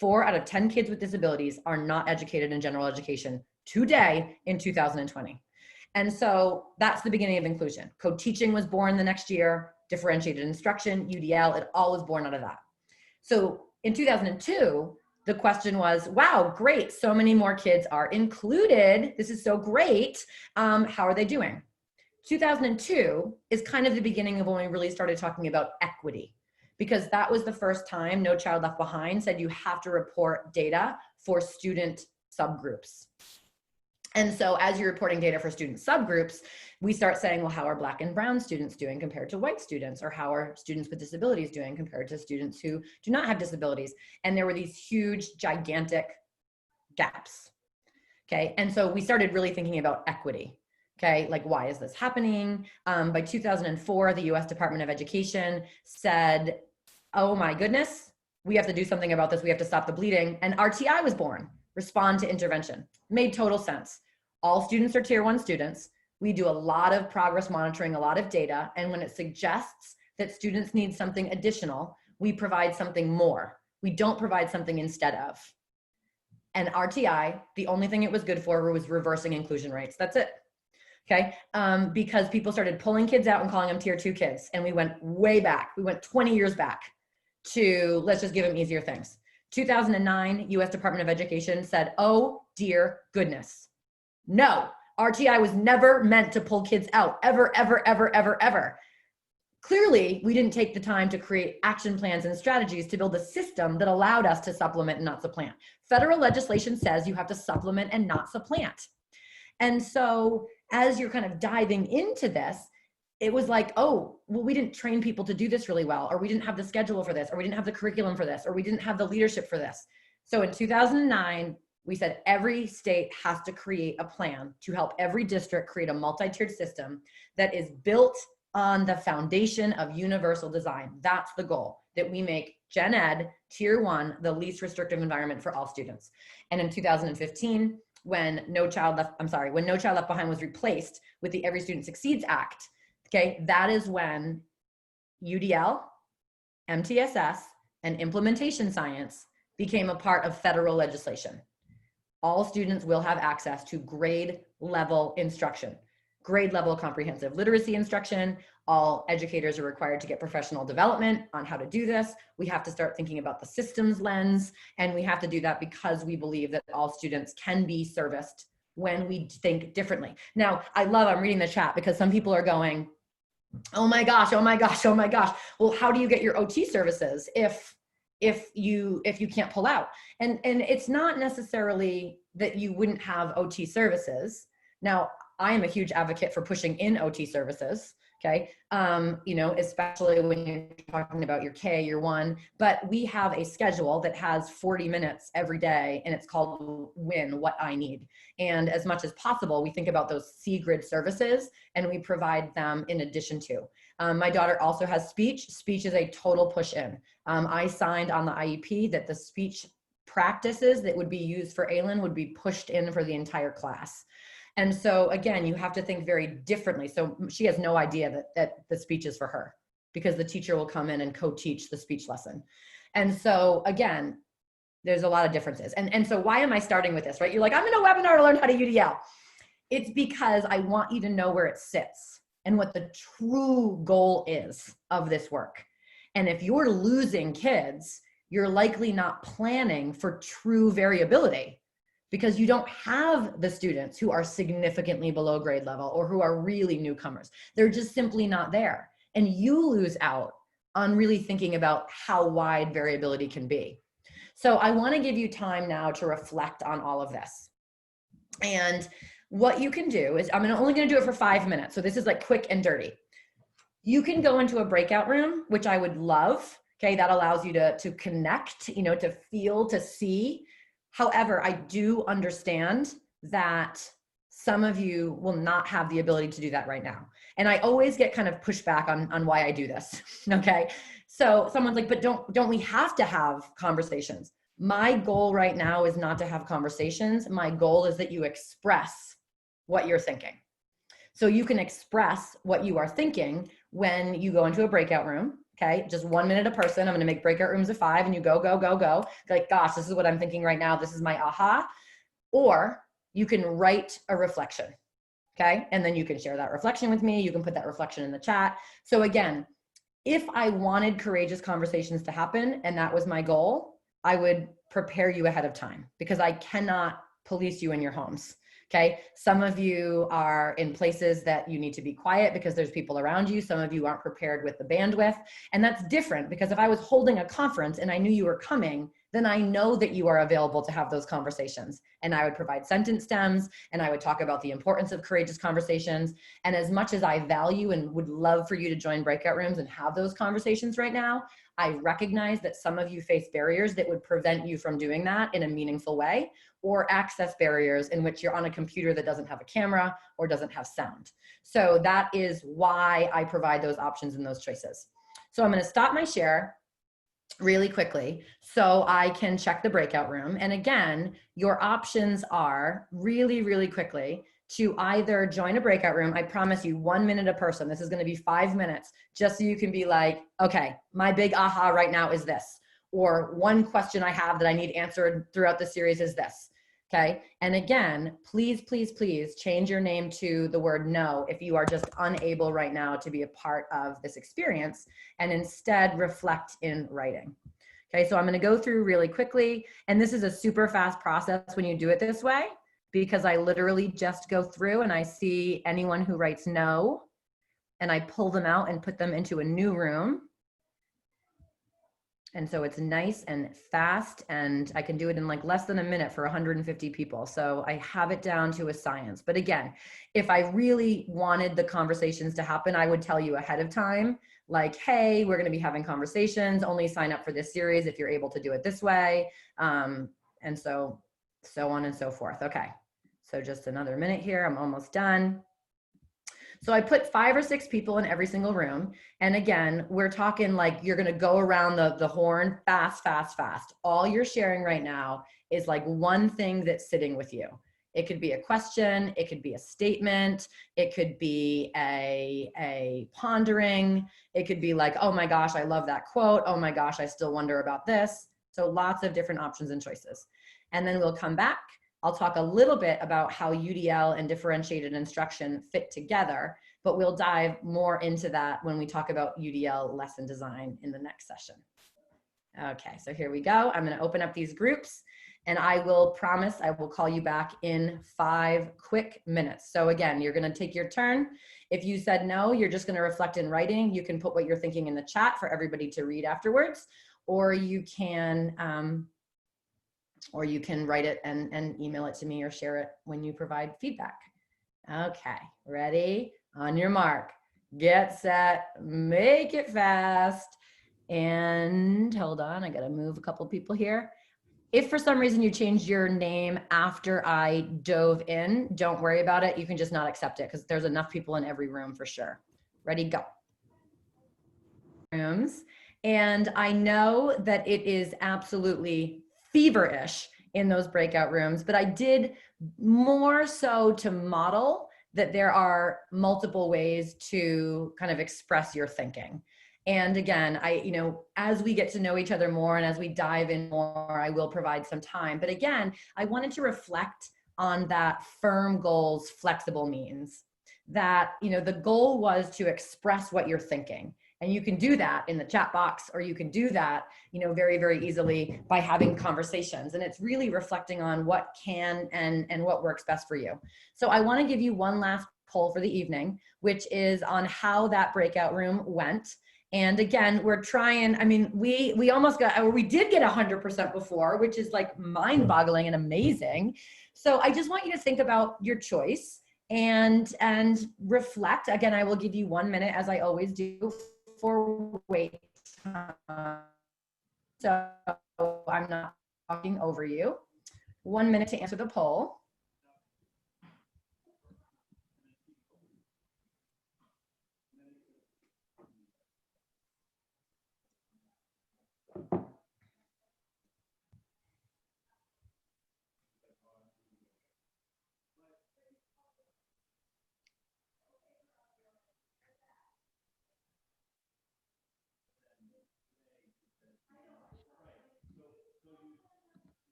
Speaker 1: 4 out of 10 kids with disabilities are not educated in general education today in 2020. And so that's the beginning of inclusion. Co-teaching was born the next year, differentiated instruction, UDL, it all was born out of that. So in 2002, the question was, wow, great, so many more kids are included. This is so great. How are they doing? 2002 is kind of the beginning of when we really started talking about equity, because that was the first time No Child Left Behind said you have to report data for student subgroups. And so as you're reporting data for student subgroups, we start saying, well, how are Black and brown students doing compared to white students? Or how are students with disabilities doing compared to students who do not have disabilities? And there were these huge, gigantic gaps, okay? And so we started really thinking about equity. Okay, like why is this happening? By 2004, the US Department of Education said, oh my goodness, we have to do something about this. We have to stop the bleeding. And RTI was born, respond to intervention. Made total sense. All students are tier 1 students. We do a lot of progress monitoring, a lot of data. And when it suggests that students need something additional, we provide something more. We don't provide something instead of. And RTI, the only thing it was good for was reversing inclusion rates. That's it. Okay, because people started pulling kids out and calling them tier 2 kids. And we went way back. We went 20 years back to let's just give them easier things. 2009, US Department of Education said, oh dear goodness. No, RTI was never meant to pull kids out, ever, ever, ever, ever, ever. Clearly, we didn't take the time to create action plans and strategies to build a system that allowed us to supplement and not supplant. Federal legislation says you have to supplement and not supplant. And so as you're kind of diving into this, it was like, oh, well, we didn't train people to do this really well, or we didn't have the schedule for this, or we didn't have the curriculum for this, or we didn't have the leadership for this. So in 2009, we said every state has to create a plan to help every district create a multi-tiered system that is built on the foundation of universal design. That's the goal, that we make Gen Ed Tier 1 the least restrictive environment for all students. And in 2015, when No Child Left Behind was replaced with the Every Student Succeeds Act, okay, that is when UDL, MTSS, and implementation science became a part of federal legislation. All students will have access to grade level instruction, grade level comprehensive literacy instruction. All educators are required to get professional development on how to do this. We have to start thinking about the systems lens, and we have to do that because we believe that all students can be serviced when we think differently. Now, I'm reading the chat because some people are going, oh my gosh, oh my gosh, oh my gosh. Well, how do you get your OT services if you can't pull out? And it's not necessarily that you wouldn't have OT services. Now, I am a huge advocate for pushing in OT services, okay? Especially when you're talking about your K, your 1, but we have a schedule that has 40 minutes every day, and it's called WIN, What I Need. And as much as possible, we think about those C-grid services, and we provide them in addition to. My daughter also has speech. Speech is a total push in. I signed on the IEP that the speech practices that would be used for Aylin would be pushed in for the entire class. And so again, you have to think very differently. So she has no idea that the speech is for her, because the teacher will come in and co-teach the speech lesson. And so again, there's a lot of differences. And so why am I starting with this, right? You're like, I'm in a webinar to learn how to UDL. It's because I want you to know where it sits and what the true goal is of this work. And if you're losing kids, you're likely not planning for true variability, because you don't have the students who are significantly below grade level or who are really newcomers. They're just simply not there. And you lose out on really thinking about how wide variability can be. So I want to give you time now to reflect on all of this. And what you can do is, I'm only going to do it for 5 minutes. So this is like quick and dirty. You can go into a breakout room, which I would love. Okay, that allows you to connect, to feel, to see. However, I do understand that some of you will not have the ability to do that right now. And I always get kind of pushback on why I do this, okay? So someone's like, but don't we have to have conversations? My goal right now is not to have conversations. My goal is that you express what you're thinking. So you can express what you are thinking when you go into a breakout room. Okay, just 1 minute a person. I'm going to make breakout rooms of 5, and you go. Like, gosh, this is what I'm thinking right now. This is my aha. Or you can write a reflection. Okay, and then you can share that reflection with me. You can put that reflection in the chat. So again, if I wanted courageous conversations to happen, and that was my goal, I would prepare you ahead of time, because I cannot police you in your homes. Okay, some of you are in places that you need to be quiet because there's people around you. Some of you aren't prepared with the bandwidth. And that's different, because if I was holding a conference and I knew you were coming, then I know that you are available to have those conversations. And I would provide sentence stems, and I would talk about the importance of courageous conversations. And as much as I value and would love for you to join breakout rooms and have those conversations right now, I recognize that some of you face barriers that would prevent you from doing that in a meaningful way, or access barriers in which you're on a computer that doesn't have a camera or doesn't have sound. So that is why I provide those options and those choices. So I'm going to stop my share really quickly so I can check the breakout room. And again, your options are really, really quickly to either join a breakout room. I promise you 1 minute a person. This is going to be 5 minutes, just so you can be like, okay, my big aha right now is this. Or one question I have that I need answered throughout the series is this. Okay. And again, please, please, please change your name to the word no if you are just unable right now to be a part of this experience, and instead reflect in writing. Okay. So I'm going to go through really quickly, and this is a super fast process when you do it this way, because I literally just go through and I see anyone who writes no, and I pull them out and put them into a new room. And so it's nice and fast, and I can do it in like less than a minute for 150 people. So I have it down to a science. But again, if I really wanted the conversations to happen, I would tell you ahead of time, like, hey, we're going to be having conversations, only sign up for this series if you're able to do it this way. And so on and so forth. Okay. So just another minute here. I'm almost done. So I put 5 or 6 people in every single room. And again, we're talking like you're going to go around the horn fast, fast, fast. All you're sharing right now is like one thing that's sitting with you. It could be a question. It could be a statement. It could be a pondering. It could be like, oh my gosh, I love that quote. Oh my gosh, I still wonder about this. So lots of different options and choices. And then we'll come back. I'll talk a little bit about how UDL and differentiated instruction fit together, but we'll dive more into that when we talk about UDL lesson design in the next session. Okay, so here we go. I'm going to open up these groups, and I will promise I will call you back in 5 quick minutes. So again, you're going to take your turn. If you said no, you're just going to reflect in writing. You can put what you're thinking in the chat for everybody to read afterwards, or you can write it and email it to me or share it when you provide feedback. Okay, ready? On your mark, get set, make it fast. And hold on, I gotta move a couple people here. If for some reason you changed your name after I dove in, don't worry about it. You can just not accept it because there's enough people in every room for sure. Ready, go. Rooms. And I know that it is absolutely feverish in those breakout rooms, but I did more so to model that there are multiple ways to kind of express your thinking. And again, as we get to know each other more and as we dive in more, I will provide some time. But again, I wanted to reflect on that firm goals, flexible means. That, the goal was to express what you're thinking. And you can do that in the chat box, or you can do that, very, very easily by having conversations. And it's really reflecting on what can and what works best for you. So I want to give you one last poll for the evening, which is on how that breakout room went. And again, we're trying, we almost got, or we did get 100% before, which is like mind-boggling and amazing. So I just want you to think about your choice and reflect. Again, I will give you 1 minute, as I always do, for wait time. So I'm not talking over you. 1 minute to answer the poll.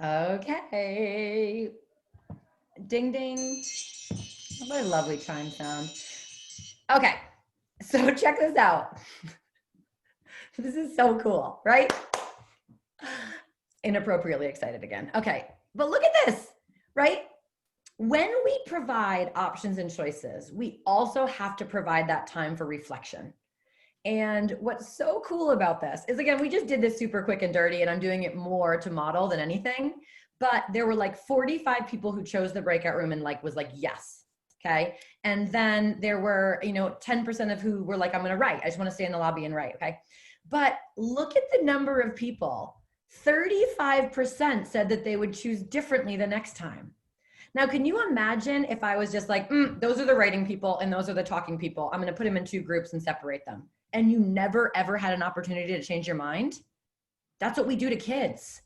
Speaker 1: Okay. Ding, ding. What a lovely chime sound. Okay, so check this out. This is so cool, right? Inappropriately excited again. Okay, but look at this, right? When we provide options and choices, we also have to provide that time for reflection. And what's so cool about this is, again, we just did this super quick and dirty, and I'm doing it more to model than anything. But there were like 45 people who chose the breakout room and was like, yes. Okay. And then there were, 10% of who were like, I'm going to write. I just want to stay in the lobby and write. Okay. But look at the number of people. 35% said that they would choose differently the next time. Now, can you imagine if I was just like, those are the writing people and those are the talking people. I'm going to put them in 2 groups and separate them. And you never, ever had an opportunity to change your mind? That's what we do to kids.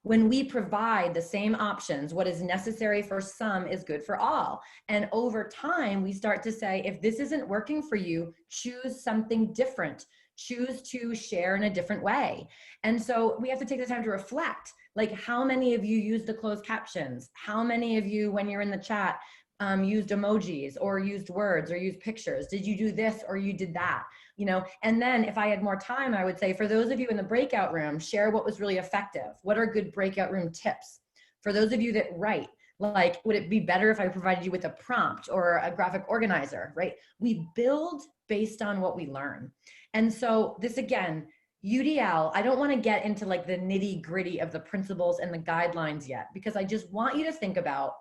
Speaker 1: When we provide the same options, what is necessary for some is good for all. And over time, we start to say, if this isn't working for you, choose something different. Choose to share in a different way. And so we have to take the time to reflect. Like, how many of you use the closed captions? How many of you, when you're in the chat, used emojis or used words or used pictures? Did you do this or you did that? And then if I had more time, I would say, for those of you in the breakout room, share what was really effective. What are good breakout room tips? For those of you that write, like, would it be better if I provided you with a prompt or a graphic organizer, right? We build based on what we learn. And so this, again, UDL, I don't want to get into like the nitty gritty of the principles and the guidelines yet, because I just want you to think about,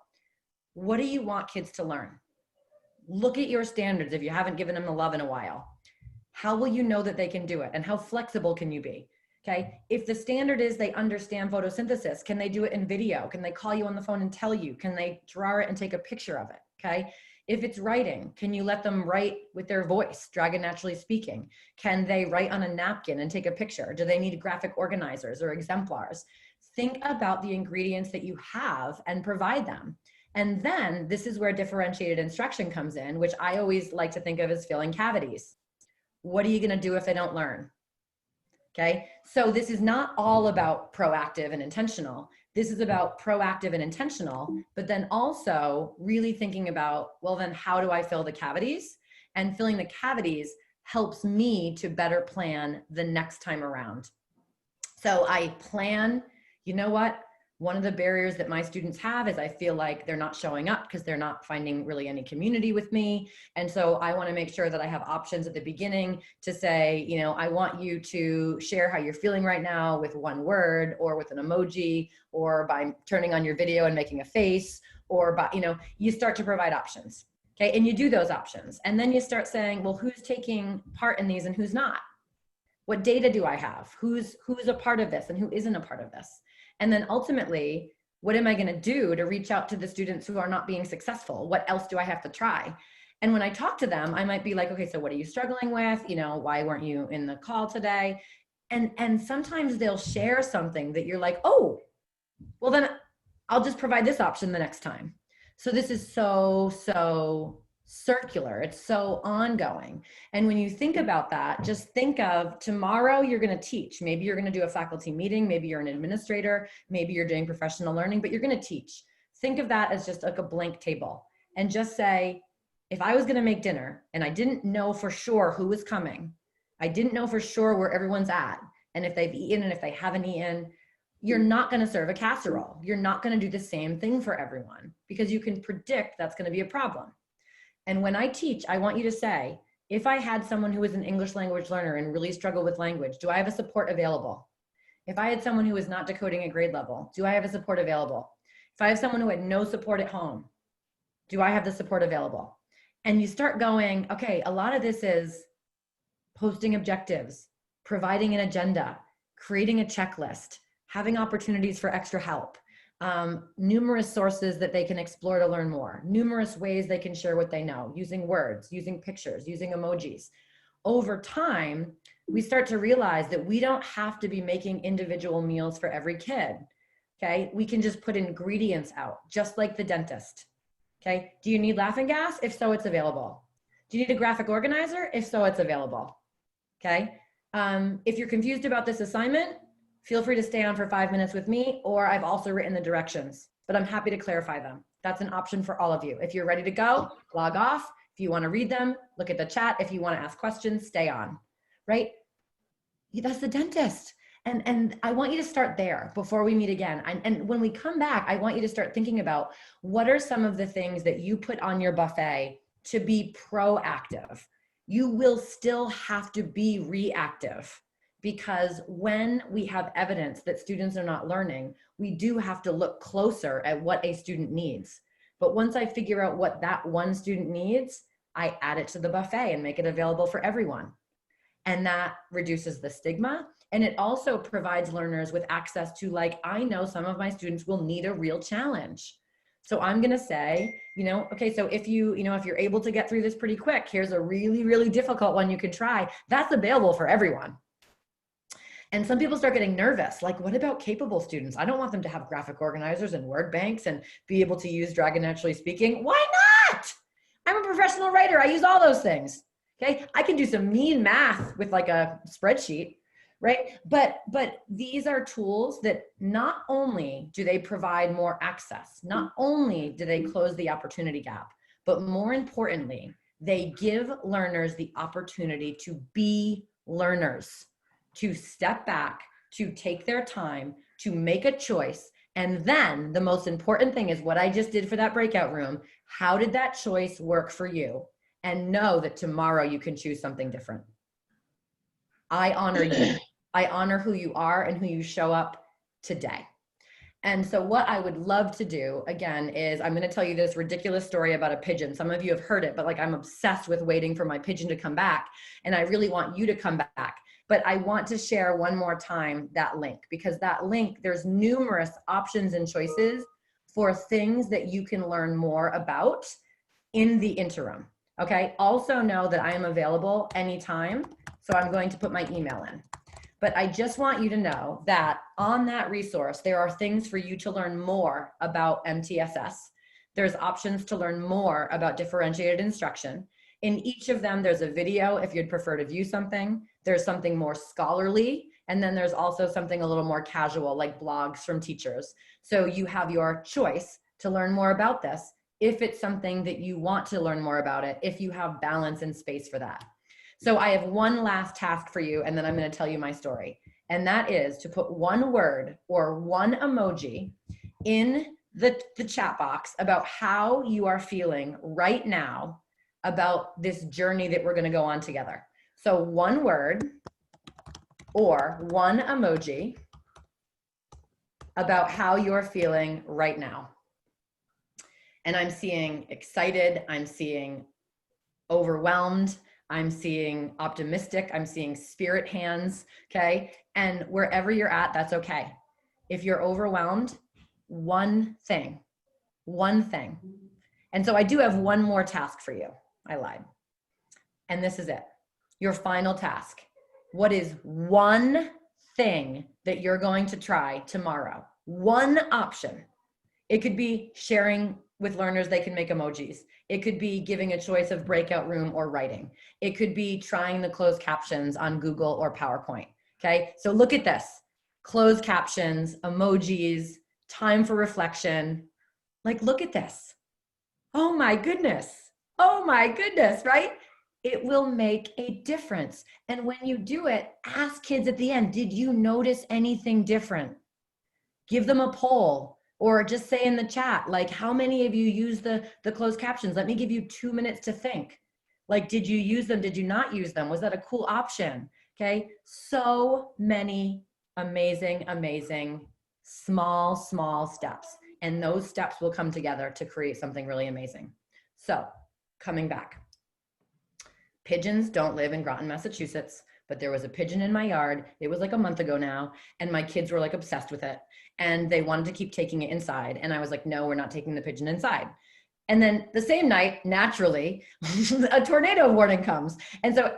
Speaker 1: what do you want kids to learn? Look at your standards if you haven't given them the love in a while. How will you know that they can do it? And how flexible can you be? Okay. If the standard is they understand photosynthesis, can they do it in video? Can they call you on the phone and tell you? Can they draw it and take a picture of it? Okay. If it's writing, can you let them write with their voice, Dragon Naturally Speaking? Can they write on a napkin and take a picture? Do they need graphic organizers or exemplars? Think about the ingredients that you have and provide them. And then this is where differentiated instruction comes in, which I always like to think of as filling cavities. What are you going to do if they don't learn? Okay, so this is not all about proactive and intentional. This is about proactive and intentional, but then also really thinking about, well, then how do I fill the cavities? And filling the cavities helps me to better plan the next time around. So I plan, you know what? One of the barriers that my students have is I feel like they're not showing up because they're not finding really any community with me. And so I want to make sure that I have options at the beginning to say, you know, I want you to share how you're feeling right now with one word or with an emoji or by turning on your video and making a face or by, you know, you start to provide options. Okay. And you do those options. And then you start saying, well, who's taking part in these and who's not? What data do I have? Who's a part of this and who isn't a part of this? And then ultimately, what am I going to do to reach out to the students who are not being successful? What else do I have to try? And when I talk to them, I might be like, okay, so what are you struggling with? You know, why weren't you in the call today? And sometimes they'll share something that you're like, oh, well then I'll just provide this option the next time. So this is so circular. It's so ongoing. And when you think about that, just think of tomorrow you're going to teach. Maybe you're going to do a faculty meeting. Maybe you're an administrator. Maybe you're doing professional learning, but you're going to teach. Think of that as just like a blank table and just say, if I was going to make dinner and I didn't know for sure who was coming, I didn't know for sure where everyone's at, and if they've eaten and if they haven't eaten, you're not going to serve a casserole. You're not going to do the same thing for everyone because you can predict that's going to be a problem. And when I teach, I want you to say, if I had someone who was an English language learner and really struggled with language, do I have a support available? If I had someone who was not decoding at grade level, do I have a support available? If I have someone who had no support at home, do I have the support available? And you start going, okay, a lot of this is posting objectives, providing an agenda, creating a checklist, having opportunities for extra help. Numerous sources that they can explore to learn more, numerous ways they can share what they know, using words, using pictures, using emojis. Over time, we start to realize that we don't have to be making individual meals for every kid, okay? We can just put ingredients out, just like the dentist, okay? Do you need laughing gas? If so, it's available. Do you need a graphic organizer? If so, it's available, okay? If you're confused about this assignment, feel free to stay on for 5 minutes with me, or I've also written the directions, but I'm happy to clarify them. That's an option for all of you. If you're ready to go, log off. If you want to read them, look at the chat. If you want to ask questions, stay on, right? That's the dentist. And I want you to start there before we meet again. And when we come back, I want you to start thinking about what are some of the things that you put on your buffet to be proactive. You will still have to be reactive. Because when we have evidence that students are not learning, we do have to look closer at what a student needs. But once I figure out what that one student needs, I add it to the buffet and make it available for everyone. And that reduces the stigma. And it also provides learners with access to, like, I know some of my students will need a real challenge. So I'm going to say, you know, okay, so if you're able to get through this pretty quick, here's a really, really difficult one you could try. That's available for everyone. And some people start getting nervous. Like, what about capable students? I don't want them to have graphic organizers and word banks and be able to use Dragon Naturally Speaking. Why not? I'm a professional writer. I use all those things. Okay. I can do some mean math with like a spreadsheet, right? But these are tools that not only do they provide more access, not only do they close the opportunity gap, but more importantly, they give learners the opportunity to be learners, to step back, to take their time, to make a choice. And then the most important thing is what I just did for that breakout room. How did that choice work for you? And know that tomorrow you can choose something different. I honor you. I honor who you are and who you show up today. And so what I would love to do again is I'm going to tell you this ridiculous story about a pigeon. Some of you have heard it, but like I'm obsessed with waiting for my pigeon to come back. And I really want you to come back. But I want to share one more time that link, because that link, there's numerous options and choices for things that you can learn more about in the interim. Okay. Also know that I am available anytime. So I'm going to put my email in. But I just want you to know that on that resource, there are things for you to learn more about MTSS. There's options to learn more about differentiated instruction. In each of them, there's a video if you'd prefer to view something. There's something more scholarly. And then there's also something a little more casual, like blogs from teachers. So you have your choice to learn more about this if it's something that you want to learn more about it, if you have balance and space for that. So I have one last task for you, and then I'm going to tell you my story. And that is to put one word or one emoji in the chat box about how you are feeling right now about this journey that we're going to go on together. So one word or one emoji about how you're feeling right now. And I'm seeing excited, I'm seeing overwhelmed, I'm seeing optimistic, I'm seeing spirit hands, okay? And wherever you're at, that's okay. If you're overwhelmed, one thing. And so I do have one more task for you. I lied. And this is it. Your final task. What is one thing that you're going to try tomorrow? One option. It could be sharing with learners, they can make emojis. It could be giving a choice of breakout room or writing. It could be trying the closed captions on Google or PowerPoint, okay? So look at this, closed captions, emojis, time for reflection. Like, look at this. Oh my goodness, right? It will make a difference. And when you do it, ask kids at the end, did you notice anything different? Give them a poll. Or just say in the chat, like, how many of you use the closed captions? Let me give you 2 minutes to think. Like, did you use them? Did you not use them? Was that a cool option? Okay. So many amazing, small steps. And those steps will come together to create something really amazing. So coming back, pigeons don't live in Groton, Massachusetts, but there was a pigeon in my yard. It was like a month ago now. And my kids were like obsessed with it. And they wanted to keep taking it inside. And I was like, no, we're not taking the pigeon inside. And then the same night, naturally, a tornado warning comes. And so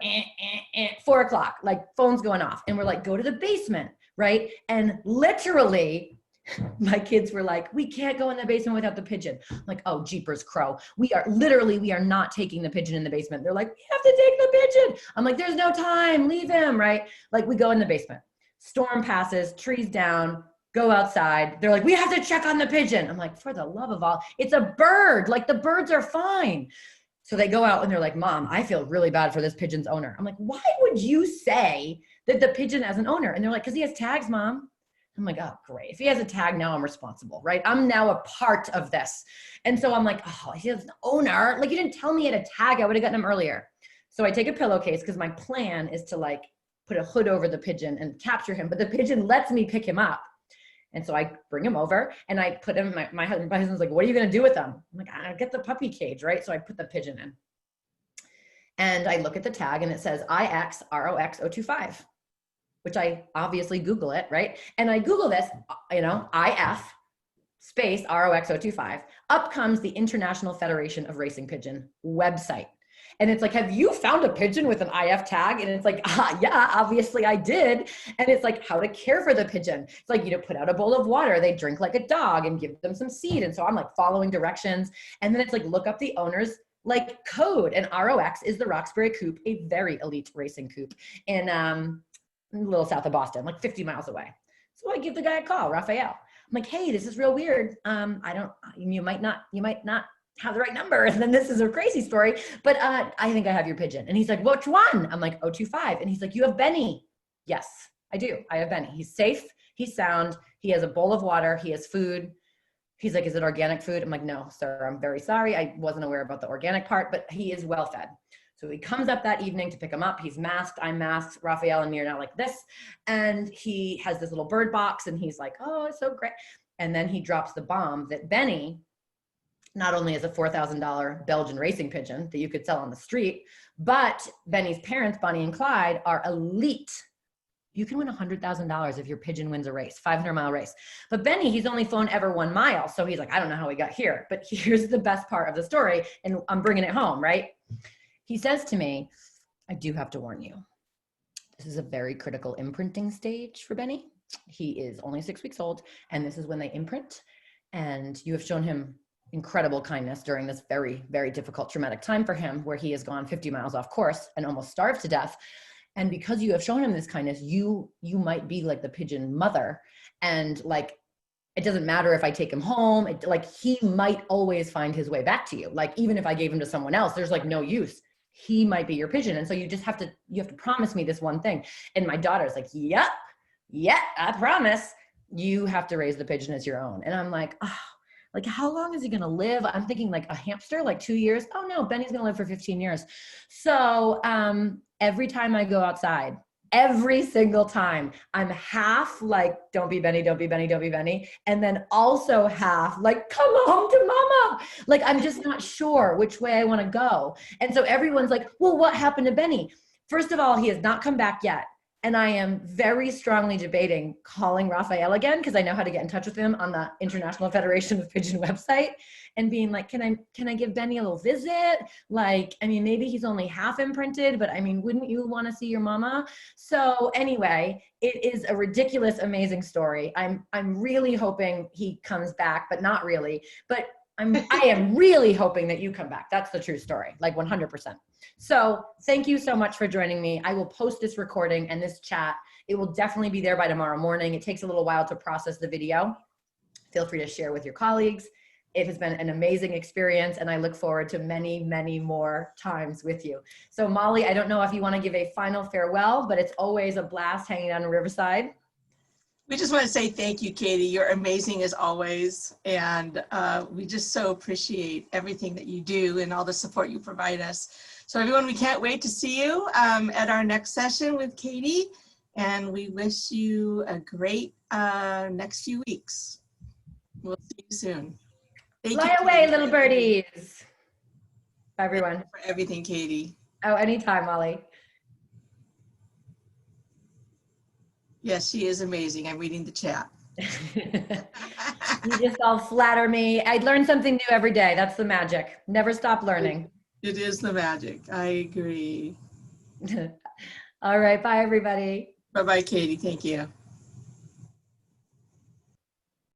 Speaker 1: 4 o'clock, like phone's going off. And we're like, go to the basement, right? And literally, my kids were like, we can't go in the basement without the pigeon. I'm like, oh, jeepers crow. We are not taking the pigeon in the basement. They're like, we have to take the pigeon. I'm like, there's no time, leave him, right? Like we go in the basement. Storm passes, trees down, go outside. They're like, we have to check on the pigeon. I'm like, for the love of all, it's a bird. Like the birds are fine. So they go out and they're like, Mom, I feel really bad for this pigeon's owner. I'm like, why would you say that the pigeon has an owner? And they're like, because he has tags, Mom. I'm like, oh, great. If he has a tag, now I'm responsible, right? I'm now a part of this. And so I'm like, oh, he has an owner. Like, you didn't tell me he had a tag. I would have gotten him earlier. So I take a pillowcase because my plan is to like put a hood over the pigeon and capture him. But the pigeon lets me pick him up. And so I bring him over and I put him, my husband's like, what are you going to do with him? I'm like, I get the puppy cage, right? So I put the pigeon in. And I look at the tag and it says IX-ROX-025. Which I obviously Google it, right? And I Google this, IF space ROX025. Up comes the International Federation of Racing Pigeon website. And it's like, have you found a pigeon with an IF tag? And it's like, yeah, obviously I did. And it's like how to care for the pigeon. It's like, put out a bowl of water. They drink like a dog and give them some seed. And so I'm like following directions. And then it's like, look up the owner's like code. And ROX is the Roxbury Coop, a very elite racing coop in a little south of Boston, like 50 miles away. So I give the guy a call, Raphael. I'm like, hey, this is real weird. You might not have the right number. And then this is a crazy story, but I think I have your pigeon. And he's like, which one? I'm like, 025. And he's like, you have Benny. Yes, I do. I have Benny. He's safe. He's sound. He has a bowl of water. He has food. He's like, is it organic food? I'm like, no, sir, I'm very sorry. I wasn't aware about the organic part, but he is well fed. So he comes up that evening to pick him up. He's masked, I'm masked. Raphael and me are now like this. And he has this little bird box and he's like, oh, it's so great. And then he drops the bomb that Benny not only is a $4,000 Belgian racing pigeon that you could sell on the street, but Benny's parents, Bonnie and Clyde, are elite. You can win $100,000 if your pigeon wins a race, 500-mile race. But Benny, he's only flown ever 1 mile. So he's like, I don't know how we got here. But here's the best part of the story, and I'm bringing it home, right? He says to me, I do have to warn you. This is a very critical imprinting stage for Benny. He is only 6 weeks old, and this is when they imprint. And you have shown him incredible kindness during this very, very difficult, traumatic time for him, where he has gone 50 miles off course and almost starved to death. And because you have shown him this kindness, you might be like the pigeon mother. And like, it doesn't matter if I take him home, like he might always find his way back to you. Like, even if I gave him to someone else, there's like no use. He might be your pigeon. And so you have to promise me this one thing. And my daughter's like, yep, I promise. You have to raise the pigeon as your own. And I'm like, oh, like, how long is he going to live? I'm thinking like a hamster, like 2 years. Oh no, Benny's going to live for 15 years. So every time I go outside, every single time, I'm half like, don't be Benny, don't be Benny, don't be Benny. And then also half like, come home to mama. Like, I'm just not sure which way I want to go. And so everyone's like, well, what happened to Benny? First of all, he has not come back yet. And I am very strongly debating calling Raphael again, because I know how to get in touch with him on the International Federation of Pigeon website, and being like, can I give Benny a little visit? Like, I mean, maybe he's only half imprinted, but I mean, wouldn't you want to see your mama? So anyway, it is a ridiculous, amazing story. I'm really hoping he comes back, but not really. But I am really hoping that you come back. That's the true story, like 100%. So thank you so much for joining me. I will post this recording and this chat. It will definitely be there by tomorrow morning. It takes a little while to process the video. Feel free to share with your colleagues. It has been an amazing experience, and I look forward to many, many more times with you. So Molly, I don't know if you want to give a final farewell, but it's always a blast hanging out in Riverside.
Speaker 2: We just want to say thank you, Katie. You're amazing as always. And we just so appreciate everything that you do and all the support you provide us. So everyone, we can't wait to see you at our next session with Katie. And we wish you a great next few weeks. We'll see you soon.
Speaker 1: Fly away, little birdies. Bye, everyone.
Speaker 2: Thank you for everything, Katie.
Speaker 1: Oh, anytime, Molly.
Speaker 2: Yes, she is amazing. I'm reading the chat.
Speaker 1: You just all flatter me. I learn something new every day. That's the magic. Never stop learning.
Speaker 2: It is the magic. I agree.
Speaker 1: All right. Bye, everybody.
Speaker 2: Bye-bye, Katie. Thank you.